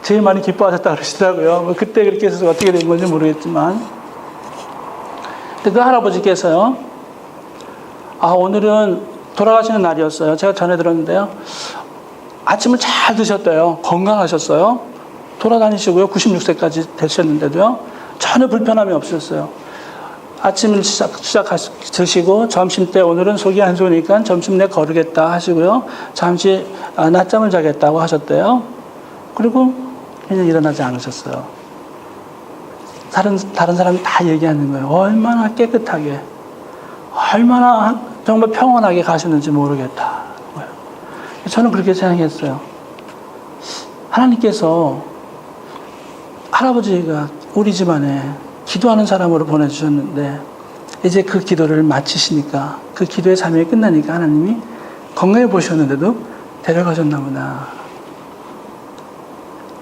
제일 많이 기뻐하셨다고 그러시더라고요. 뭐 그때 그렇게 해서 어떻게 된 건지 모르겠지만. 근데 그 할아버지께서요, 오늘은 돌아가시는 날이었어요. 제가 전해 들었는데요. 아침을 잘 드셨대요. 건강하셨어요. 돌아다니시고요. 96세까지 되셨는데도요. 전혀 불편함이 없으셨어요. 아침을 드시고 점심 때 오늘은 속이 안 좋으니까 점심 내 거르겠다 하시고요. 잠시 낮잠을 자겠다고 하셨대요. 그리고 그냥 일어나지 않으셨어요. 다른 사람이 다 얘기하는 거예요. 얼마나 깨끗하게, 얼마나 정말 평온하게 가셨는지 모르겠다. 저는 그렇게 생각했어요. 하나님께서 할아버지가 우리 집안에 기도하는 사람으로 보내주셨는데 이제 그 기도를 마치시니까 그 기도의 사명이 끝나니까 하나님이 건강해 보셨는데도 데려가셨나 보다.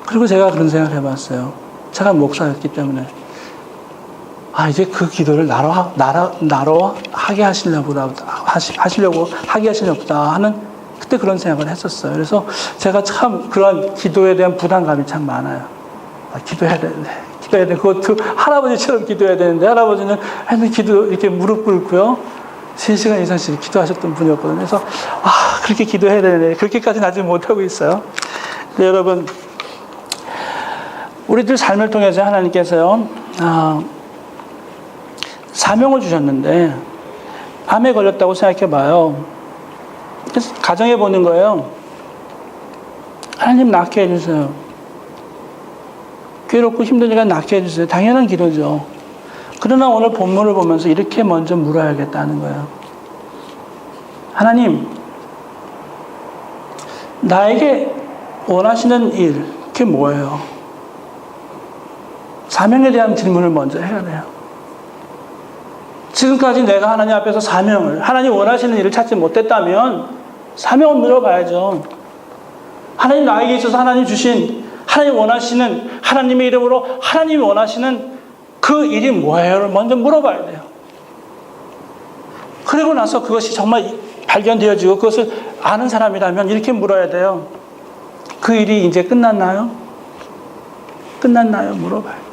그리고 제가 그런 생각을 해봤어요. 제가 목사였기 때문에 이제 그 기도를 나로 하게 하시려고 하는 그때 그런 생각을 했었어요. 그래서 제가 참 그런 기도에 대한 부담감이 참 많아요. 기도해야 되는데. 그것도 할아버지처럼 기도해야 되는데, 할아버지는 맨날 이렇게 무릎 꿇고요. 3시간 이상씩 기도하셨던 분이었거든요. 그래서, 그렇게 기도해야 되는데, 그렇게까지는 아직 못하고 있어요. 근데 여러분, 우리들 삶을 통해서 하나님께서요, 사명을 주셨는데, 암에 걸렸다고 생각해 봐요. 그래서 가정해 보는 거예요. 하나님 낫게 해주세요. 괴롭고 힘드니까 낫게 해주세요. 당연한 기도죠. 그러나 오늘 본문을 보면서 이렇게 먼저 물어야겠다는 거예요. 하나님, 나에게 원하시는 일, 그게 뭐예요? 사명에 대한 질문을 먼저 해야 돼요. 지금까지 내가 하나님 앞에서 하나님 원하시는 일을 찾지 못했다면 사명을 물어봐야죠. 하나님 나에게 있어서 하나님 주신 하나님 원하시는 하나님의 이름으로 하나님이 원하시는 그 일이 뭐예요를 먼저 물어봐야 돼요. 그리고 나서 그것이 정말 발견되어지고 그것을 아는 사람이라면 이렇게 물어야 돼요. 그 일이 이제 끝났나요? 물어봐야 돼요.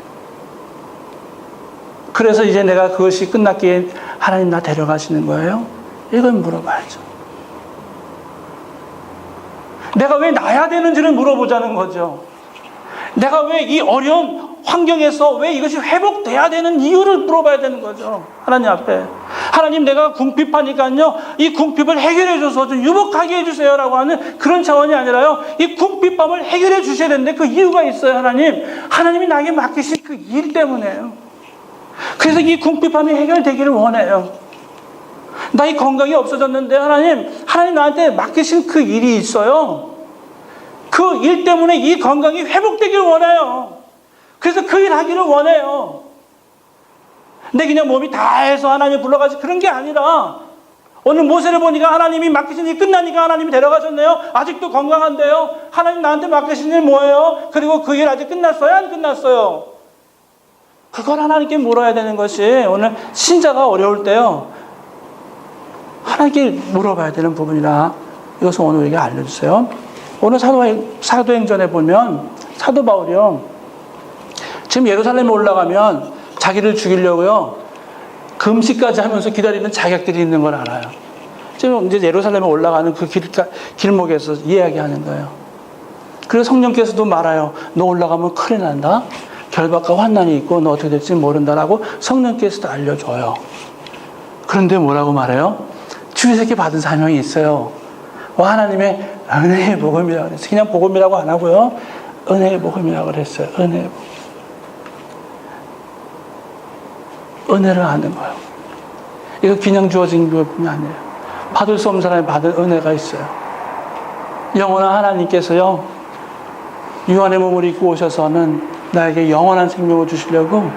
그래서 이제 내가 그것이 끝났기에 하나님 나 데려가시는 거예요? 이걸 물어봐야죠. 내가 왜 나야 되는지를 물어보자는 거죠. 내가 왜 이 어려운 환경에서 왜 이것이 회복돼야 되는 이유를 물어봐야 되는 거죠. 하나님 앞에. 하나님 내가 궁핍하니까요. 이 궁핍을 해결해 줘서 좀 유복하게 해주세요라고 하는 그런 차원이 아니라요. 이 궁핍함을 해결해 주셔야 되는데 그 이유가 있어요. 하나님이 나에게 맡기신 그 일 때문에요. 그래서 이 궁핍함이 해결되기를 원해요. 나의 건강이 없어졌는데 하나님 나한테 맡기신 그 일이 있어요. 그 일 때문에 이 건강이 회복되기를 원해요. 그래서 그 일 하기를 원해요. 내 그냥 몸이 다 해서 하나님 불러가지 그런 게 아니라 오늘 모세를 보니까 하나님이 맡기신 일 끝나니까 하나님이 데려가셨네요. 아직도 건강한데요. 하나님 나한테 맡기신 일 뭐예요? 그리고 그 일 아직 끝났어요? 안 끝났어요? 그걸 하나님께 물어야 되는 것이 오늘 신자가 어려울 때요. 하나님께 물어봐야 되는 부분이라 이것을 오늘 우리에게 알려주세요. 오늘 사도행전에 보면 사도 바울이요. 지금 예루살렘에 올라가면 자기를 죽이려고요. 금식까지 하면서 기다리는 자격들이 있는 걸 알아요. 지금 이제 예루살렘에 올라가는 그 길목에서 이야기하는 거예요. 그래서 성령께서도 말아요. 너 올라가면 큰일 난다. 결박과 환난이 있고 너 어떻게 될지 모른다라고 성령께서도 알려줘요. 그런데 뭐라고 말해요? 주의새끼 받은 사명이 있어요. 하나님의 은혜의 복음이라고 그랬어요. 그냥 복음이라고 안 하고요. 은혜의 복음이라고 그랬어요. 은혜의 복음. 은혜를 아는 거예요. 이거 그냥 주어진 복음이 아니에요. 받을 수 없는 사람이 받은 은혜가 있어요. 영원한 하나님께서요. 유한의 몸을 입고 오셔서는 나에게 영원한 생명을 주시려고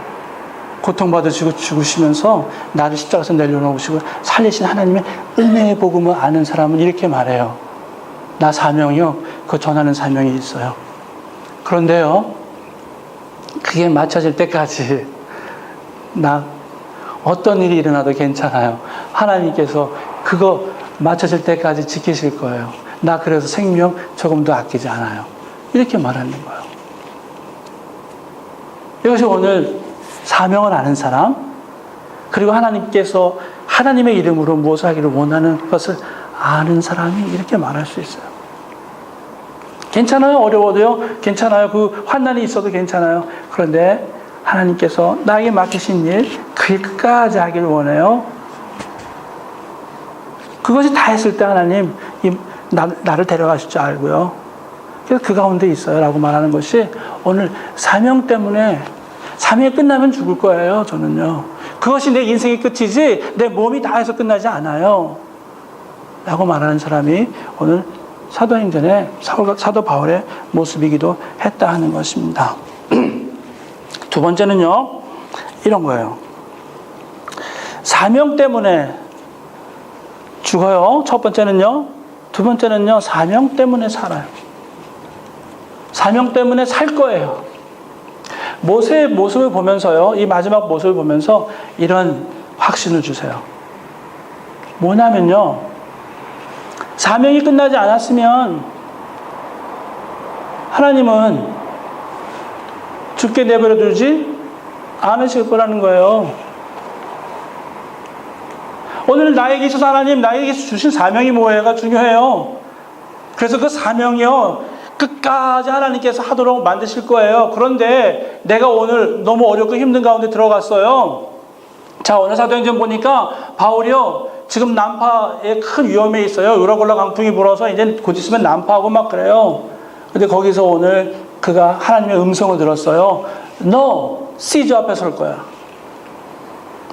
고통받으시고 죽으시면서 나를 십자가에서 내려놓으시고 살리신 하나님의 은혜의 복음을 아는 사람은 이렇게 말해요. 나 사명이요. 그 전하는 사명이 있어요. 그런데요. 그게 맞춰질 때까지 나 어떤 일이 일어나도 괜찮아요. 하나님께서 그거 맞춰질 때까지 지키실 거예요. 나 그래서 생명 조금도 아끼지 않아요. 이렇게 말하는 거예요. 이것이 오늘 사명을 아는 사람, 그리고 하나님께서 하나님의 이름으로 무엇을 하기를 원하는 것을 아는 사람이 이렇게 말할 수 있어요. 괜찮아요. 어려워도요. 괜찮아요. 그 환난이 있어도 괜찮아요. 그런데 하나님께서 나에게 맡기신 일, 그 일 끝까지 하기를 원해요. 그것이 다 했을 때 하나님 나를 데려가실 줄 알고요. 그래서 그 가운데 있어요 라고 말하는 것이 오늘 사명 때문에, 사명이 끝나면 죽을 거예요. 저는요. 그것이 내 인생의 끝이지 내 몸이 다 해서 끝나지 않아요 라고 말하는 사람이 오늘 사도행전의 사도 바울의 모습이기도 했다 하는 것입니다. 두 번째는요, 이런 거예요. 사명 때문에 죽어요. 첫 번째는요. 두 번째는요, 사명 때문에 살아요. 사명 때문에 살 거예요. 모세의 모습을 보면서요, 이 마지막 모습을 보면서 이런 확신을 주세요. 뭐냐면요, 사명이 끝나지 않았으면 하나님은 죽게 내버려 두지 않으실 거라는 거예요. 오늘 나에게 있어서 하나님, 나에게 주신 사명이 뭐예요가 중요해요. 그래서 그 사명이요, 끝까지 하나님께서 하도록 만드실 거예요. 그런데 내가 오늘 너무 어렵고 힘든 가운데 들어갔어요. 자, 오늘 사도행전 보니까 바울이요, 지금 난파에 큰 위험에 있어요. 유라굴라 강풍이 불어서 이제 곧 있으면 난파하고 막 그래요. 근데 거기서 오늘 그가 하나님의 음성을 들었어요. 너 시저 앞에 설 거야.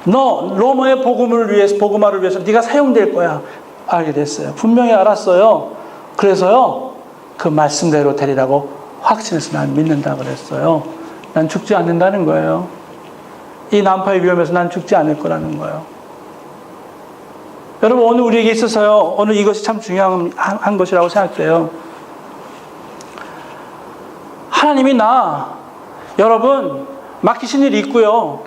너 로마의 복음화를 위해서 네가 사용될 거야. 알게 됐어요. 분명히 알았어요. 그래서요, 그 말씀대로 되리라고 확신해서 난 믿는다 그랬어요. 난 죽지 않는다는 거예요. 이 난파의 위험에서 난 죽지 않을 거라는 거예요. 여러분, 오늘 우리에게 있어서요, 오늘 이것이 참 중요한 것이라고 생각돼요. 하나님이 여러분 맡기신 일이 있고요.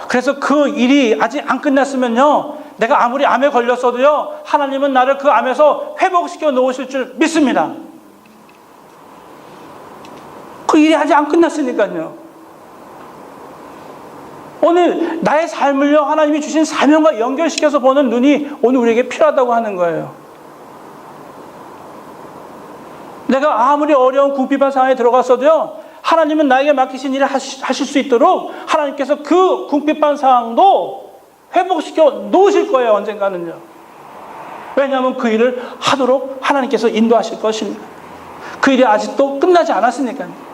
그래서 그 일이 아직 안 끝났으면요, 내가 아무리 암에 걸렸어도요, 하나님은 나를 그 암에서 회복시켜 놓으실 줄 믿습니다. 그 일이 아직 안 끝났으니까요. 오늘 나의 삶을요, 하나님이 주신 사명과 연결시켜서 보는 눈이 오늘 우리에게 필요하다고 하는 거예요. 내가 아무리 어려운 궁핍한 상황에 들어갔어도요, 하나님은 나에게 맡기신 일을 하실 수 있도록 하나님께서 그 궁핍한 상황도 회복시켜 놓으실 거예요, 언젠가는요. 왜냐하면 그 일을 하도록 하나님께서 인도하실 것입니다. 그 일이 아직도 끝나지 않았으니까요.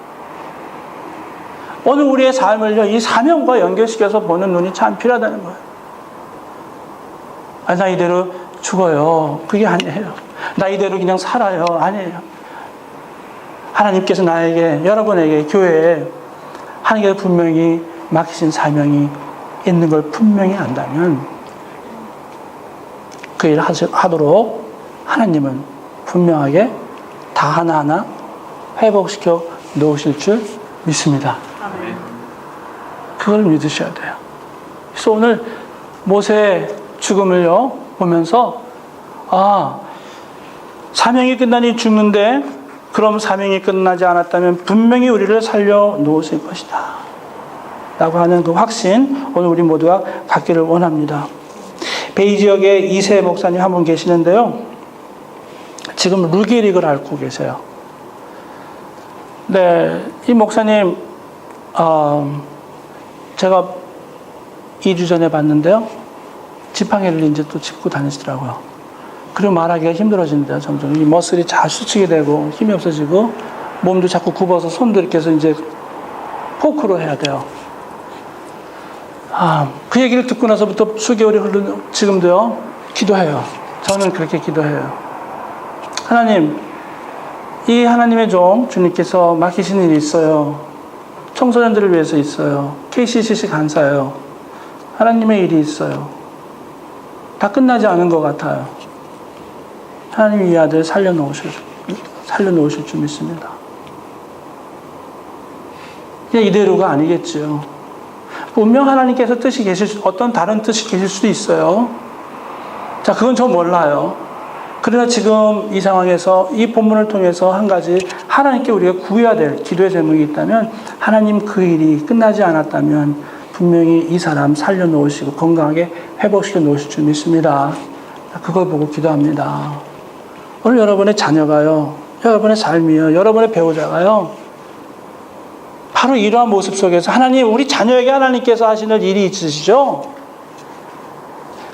오늘 우리의 삶을요, 이 사명과 연결시켜서 보는 눈이 참 필요하다는 거예요. 나 이대로 죽어요. 그게 아니에요. 나 이대로 그냥 살아요. 아니에요. 하나님께서 나에게, 여러분에게, 교회에 하나님께서 분명히 맡기신 사명이 있는 걸 분명히 안다면 그 일을 하도록 하나님은 분명하게 다 하나하나 회복시켜 놓으실 줄 믿습니다. 그걸 믿으셔야 돼요. 그래서 오늘 모세의 죽음을요 보면서, 사명이 끝나니 죽는데 그럼 사명이 끝나지 않았다면 분명히 우리를 살려 놓으실 것이다 라고 하는 그 확신, 오늘 우리 모두가 갖기를 원합니다. 베이 지역에 이세 목사님 한 분 계시는데요, 지금 루게릭을 앓고 계세요. 네, 이 목사님 제가 2주 전에 봤는데요, 지팡이를 이제 또 짚고 다니시더라고요. 그리고 말하기가 힘들어진대요. 점점 이 머슬이 잘 수축이 되고 힘이 없어지고 몸도 자꾸 굽어서 손도 이렇게 해서 이제 포크로 해야 돼요. 그 얘기를 듣고 나서부터 수개월이 흐르는 지금도요, 기도해요. 저는 그렇게 기도해요. 하나님, 이 하나님의 종 주님께서 맡기신 일이 있어요. 청소년들을 위해서 있어요. KCCC 간사예요. 하나님의 일이 있어요. 다 끝나지 않은 것 같아요. 하나님 이 아들 살려놓으실 줄 믿습니다. 그냥 이대로가 아니겠죠. 분명 하나님께서 어떤 다른 뜻이 계실 수도 있어요. 자, 그건 저 몰라요. 그러나 지금 이 상황에서 이 본문을 통해서 한 가지 하나님께 우리가 구해야 될 기도의 제목이 있다면, 하나님 그 일이 끝나지 않았다면 분명히 이 사람 살려놓으시고 건강하게 회복시켜 놓으실 줄 믿습니다. 그걸 보고 기도합니다. 오늘 여러분의 자녀가요, 여러분의 삶이요, 여러분의 배우자가요, 바로 이러한 모습 속에서 하나님, 우리 자녀에게 하나님께서 하시는 일이 있으시죠?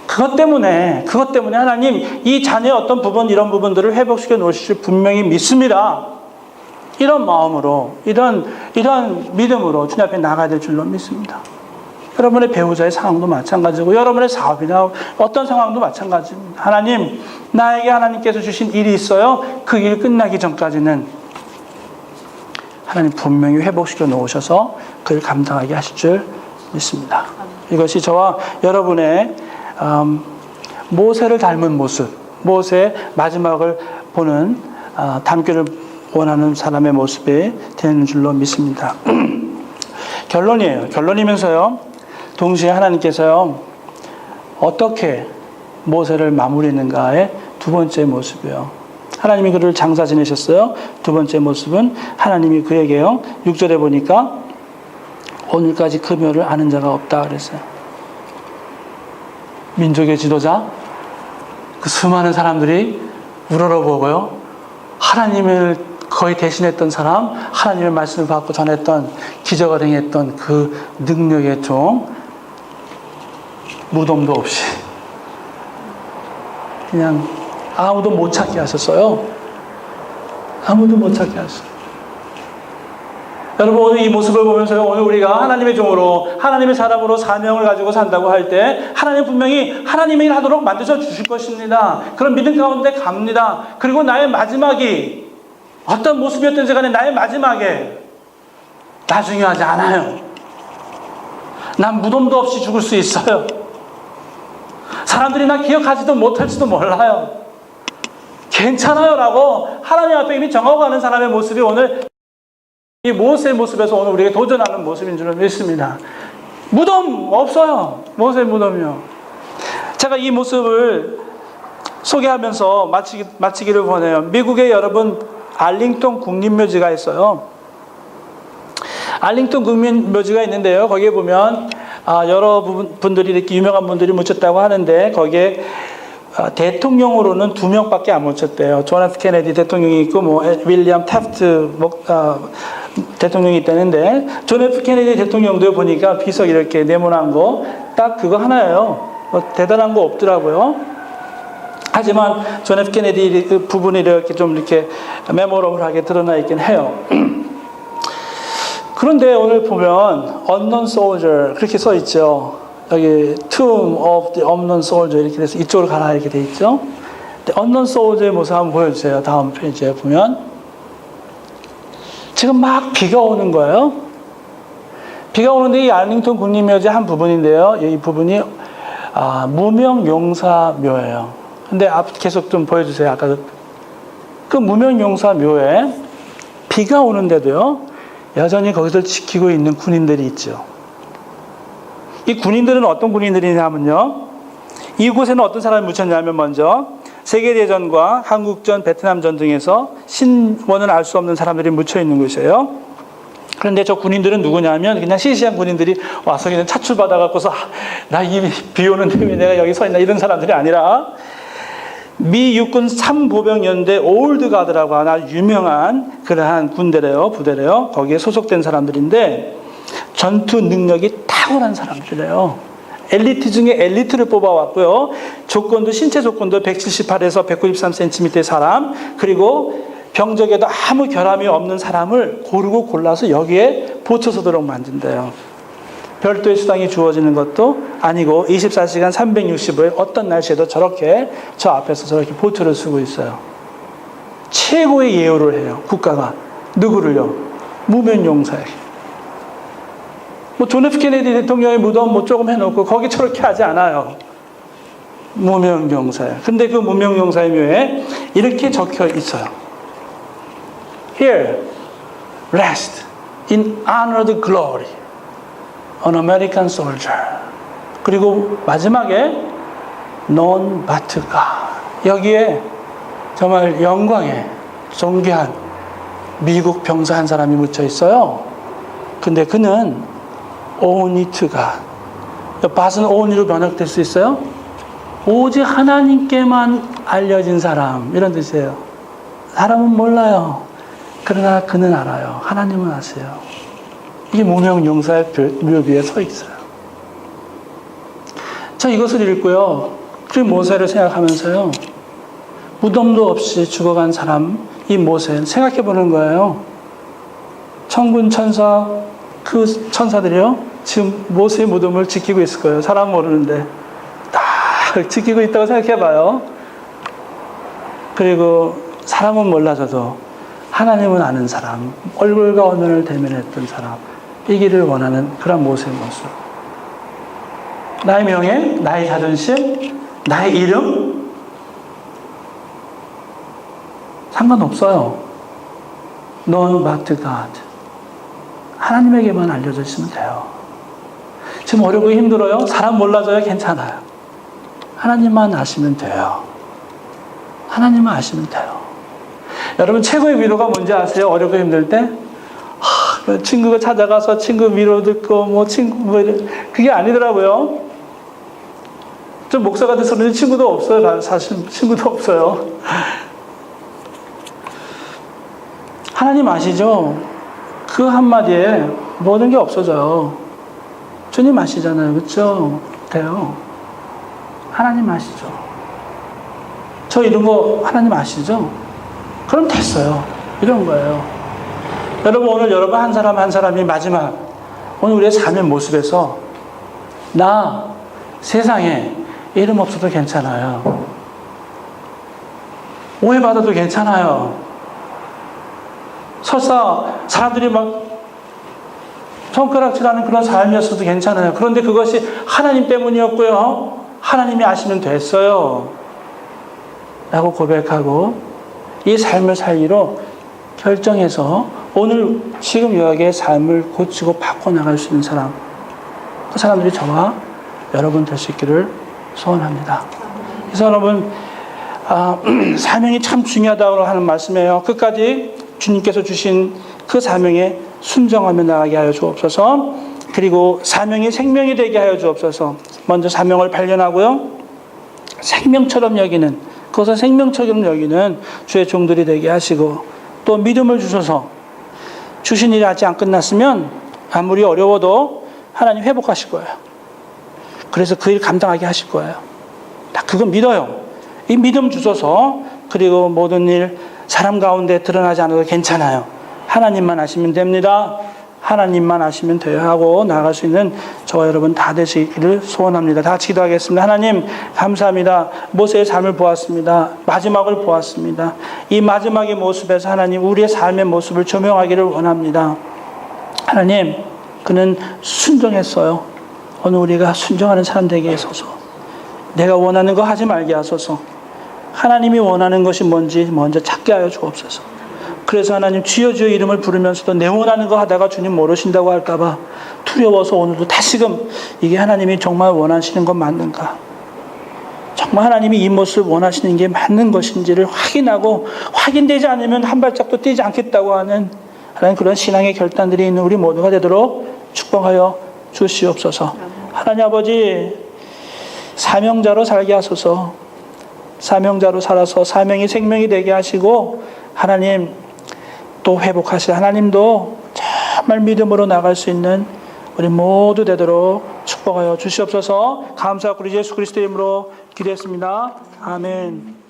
그것 때문에 하나님, 이 자녀의 어떤 부분, 이런 부분들을 회복시켜 놓으실 줄 분명히 믿습니다. 이런 마음으로, 이런 믿음으로 주님 앞에 나가야 될 줄로 믿습니다. 여러분의 배우자의 상황도 마찬가지고, 여러분의 사업이나 어떤 상황도 마찬가지입니다. 하나님, 나에게 하나님께서 주신 일이 있어요. 그 일 끝나기 전까지는 하나님 분명히 회복시켜 놓으셔서 그를 감당하게 하실 줄 믿습니다. 이것이 저와 여러분의 모세를 닮은 모습, 모세의 마지막을 보는, 닮기를 원하는 사람의 모습이 되는 줄로 믿습니다. 결론이에요. 결론이면서요, 동시에 하나님께서요, 어떻게 모세를 마무리했는가의 두 번째 모습이에요. 하나님이 그를 장사 지내셨어요. 두 번째 모습은 하나님이 그에게요, 6절에 보니까 오늘까지 그 묘를 아는 자가 없다 그랬어요. 민족의 지도자, 그 수많은 사람들이 우러러보고요, 하나님을 거의 대신했던 사람, 하나님의 말씀을 받고 전했던, 기적을 행했던 그 능력의 종, 무덤도 없이 그냥 아무도 못 찾게 하셨어요. 아무도 못 찾게 하셨어요. 여러분, 오늘 이 모습을 보면서요, 오늘 우리가 하나님의 종으로, 하나님의 사람으로 사명을 가지고 산다고 할 때, 하나님 분명히 하나님의 일 하도록 만드셔 주실 것입니다. 그런 믿음 가운데 갑니다. 그리고 나의 마지막이 어떤 모습이었든지 간에 나의 마지막에 나 중요하지 않아요. 난 무덤도 없이 죽을 수 있어요. 사람들이 나 기억하지도 못할지도 몰라요. 괜찮아요 라고 하나님 앞에 이미 정하고 가는 사람의 모습이 오늘 이 모세의 모습에서 오늘 우리에게 도전하는 모습인 줄 믿습니다. 무덤 없어요. 모세의 무덤이요. 제가 이 모습을 소개하면서 마치기를 원해요. 미국에 여러분 알링턴 국립묘지가 있어요. 알링턴 국립묘지가 있는데요, 거기에 보면 여러 분들이, 이렇게 유명한 분들이 묻혔다고 하는데, 거기에 대통령으로는 2명밖에 안 묻혔대요. 존 F 케네디 대통령이 있고, 윌리엄 태프트 대통령이 있다는데, 존 F 케네디 대통령도 보니까 비석 이렇게 네모난 거 딱 그거 하나예요. 대단한 거 없더라고요. 하지만 존 F 케네디 그 부분이 이렇게 좀 이렇게 메모러블하게 드러나 있긴 해요. 그런데 오늘 보면 unknown soldier 그렇게 써 있죠. 여기 tomb of the unknown soldier 이렇게 돼서 이쪽으로 가라 이렇게 돼 있죠. unknown soldier의 모습 한번 보여주세요. 다음 페이지에 보면 지금 막 비가 오는 거예요. 비가 오는데 이 알링턴 국립묘지 한 부분인데요. 이 부분이 무명용사묘예요. 근데 계속 좀 보여주세요. 아까 그 무명용사묘에 비가 오는데도요, 여전히 거기서 지키고 있는 군인들이 있죠. 이 군인들은 어떤 군인들이냐면요, 이곳에는 어떤 사람이 묻혔냐면, 먼저 세계대전과 한국전, 베트남전 등에서 신원을 알 수 없는 사람들이 묻혀 있는 곳이에요. 그런데 저 군인들은 누구냐면 그냥 시시한 군인들이 와서 그냥 차출 받아갖고서 나 이 비 오는데 왜 내가 여기 서 있나 이런 사람들이 아니라, 미 육군 3보병연대 올드가드라고 하나 유명한 그러한 군대래요, 부대래요. 거기에 소속된 사람들인데 전투 능력이 탁월한 사람들이래요. 엘리트 중에 엘리트를 뽑아왔고요. 조건도, 신체 조건도 178에서 193cm의 사람, 그리고 병적에도 아무 결함이 없는 사람을 고르고 골라서 여기에 보초서도록 만든대요. 별도의 수당이 주어지는 것도 아니고 24시간 365일 어떤 날씨에도 저렇게 저 앞에서 저렇게 보초를 쓰고 있어요. 최고의 예우를 해요. 국가가. 누구를요? 무명용사에게. 존 F 케네디 대통령의 무덤 조금 해놓고 거기 저렇게 하지 않아요. 무명용사예요. 근데 그 무명용사의 묘에 이렇게 적혀 있어요. Here, rest in honored glory. An American soldier. 그리고 마지막에 non but God. 여기에 정말 영광에 존귀한 미국 병사 한 사람이 묻혀 있어요. 근데 그는 only to God. 밭은 only로 번역될 수 있어요? 오직 하나님께만 알려진 사람, 이런 뜻이에요. 사람은 몰라요. 그러나 그는 알아요. 하나님은 아세요. 이게 무명용사의 묘비에 서 있어요. 자, 이것을 읽고요. 그 모세를 생각하면서요. 무덤도 없이 죽어간 사람, 이 모세 생각해 보는 거예요. 천군 천사, 그 천사들이요. 지금 모세의 무덤을 지키고 있을 거예요. 사람 모르는데. 다 지키고 있다고 생각해 봐요. 그리고 사람은 몰라져도 하나님은 아는 사람, 얼굴과 언면을 대면했던 사람, 이기를 원하는 그런 모세의 모습. 나의 명예, 나의 자존심, 나의 이름 상관없어요. Non but God. 하나님에게만 알려져 있으면 돼요. 지금 어렵고 힘들어요? 사람 몰라져요? 괜찮아요. 하나님만 아시면 돼요. 하나님만 아시면 돼요. 여러분 최고의 위로가 뭔지 아세요? 어렵고 힘들 때? 친구가 찾아가서 친구 위로 듣고 그게 아니더라고요. 좀 목사가 돼서 그런지 친구도 없어요. 사실 친구도 없어요. 하나님 아시죠? 그 한마디에 모든 게 없어져요. 주님 아시잖아요. 그렇죠? 돼요. 하나님 아시죠? 저 이런 거 하나님 아시죠? 그럼 됐어요. 이런 거예요. 여러분 오늘 여러분 한 사람 한 사람이 마지막 오늘 우리의 삶의 모습에서 나 세상에 이름 없어도 괜찮아요. 오해받아도 괜찮아요. 설사 사람들이 막 손가락질하는 그런 삶이었어도 괜찮아요. 그런데 그것이 하나님 때문이었고요. 하나님이 아시면 됐어요. 라고 고백하고 이 삶을 살기로 결정해서 오늘 지금 여기의 삶을 고치고 바꿔나갈 수 있는 사람, 그 사람들이 저와 여러분 될 수 있기를 소원합니다. 그래서 여러분 사명이 참 중요하다고 하는 말씀이에요. 끝까지 주님께서 주신 그 사명에 순종하며 나가게 하여 주옵소서. 그리고 사명이 생명이 되게 하여 주옵소서. 먼저 사명을 발견하고요. 생명처럼 여기는, 그것을 생명처럼 여기는 주의 종들이 되게 하시고 또 믿음을 주셔서 주신 일이 아직 안 끝났으면 아무리 어려워도 하나님 회복하실 거예요. 그래서 그 일 감당하게 하실 거예요. 나 그거 믿어요. 이 믿음 주셔서 그리고 모든 일 사람 가운데 드러나지 않아도 괜찮아요. 하나님만 아시면 됩니다. 하나님만 아시면 돼요 하고 나아갈 수 있는 저와 여러분 다 되시기를 소원합니다. 다 같이 기도하겠습니다. 하나님 감사합니다. 모세의 삶을 보았습니다. 마지막을 보았습니다. 이 마지막의 모습에서 하나님 우리의 삶의 모습을 조명하기를 원합니다. 하나님 그는 순종했어요. 오늘 우리가 순종하는 사람 되게 하소서. 내가 원하는 거 하지 말게 하소서. 하나님이 원하는 것이 뭔지 먼저 찾게 하여 주옵소서. 그래서 하나님 주여 주여 이름을 부르면서도 내 원하는 거 하다가 주님 모르신다고 할까봐 두려워서 오늘도 다시금 이게 하나님이 정말 원하시는 건 맞는가, 정말 하나님이 이 모습을 원하시는 게 맞는 것인지를 확인하고 확인되지 않으면 한 발짝도 뛰지 않겠다고 하는 하나님 그런 신앙의 결단들이 있는 우리 모두가 되도록 축복하여 주시옵소서. 하나님 아버지 사명자로 살게 하소서. 사명자로 살아서 사명이 생명이 되게 하시고 하나님 또 회복하실 하나님도 정말 믿음으로 나갈 수 있는 우리 모두 되도록 축복하여 주시옵소서. 감사하고 우리 예수 그리스도의 이름으로 기도했습니다. 아멘.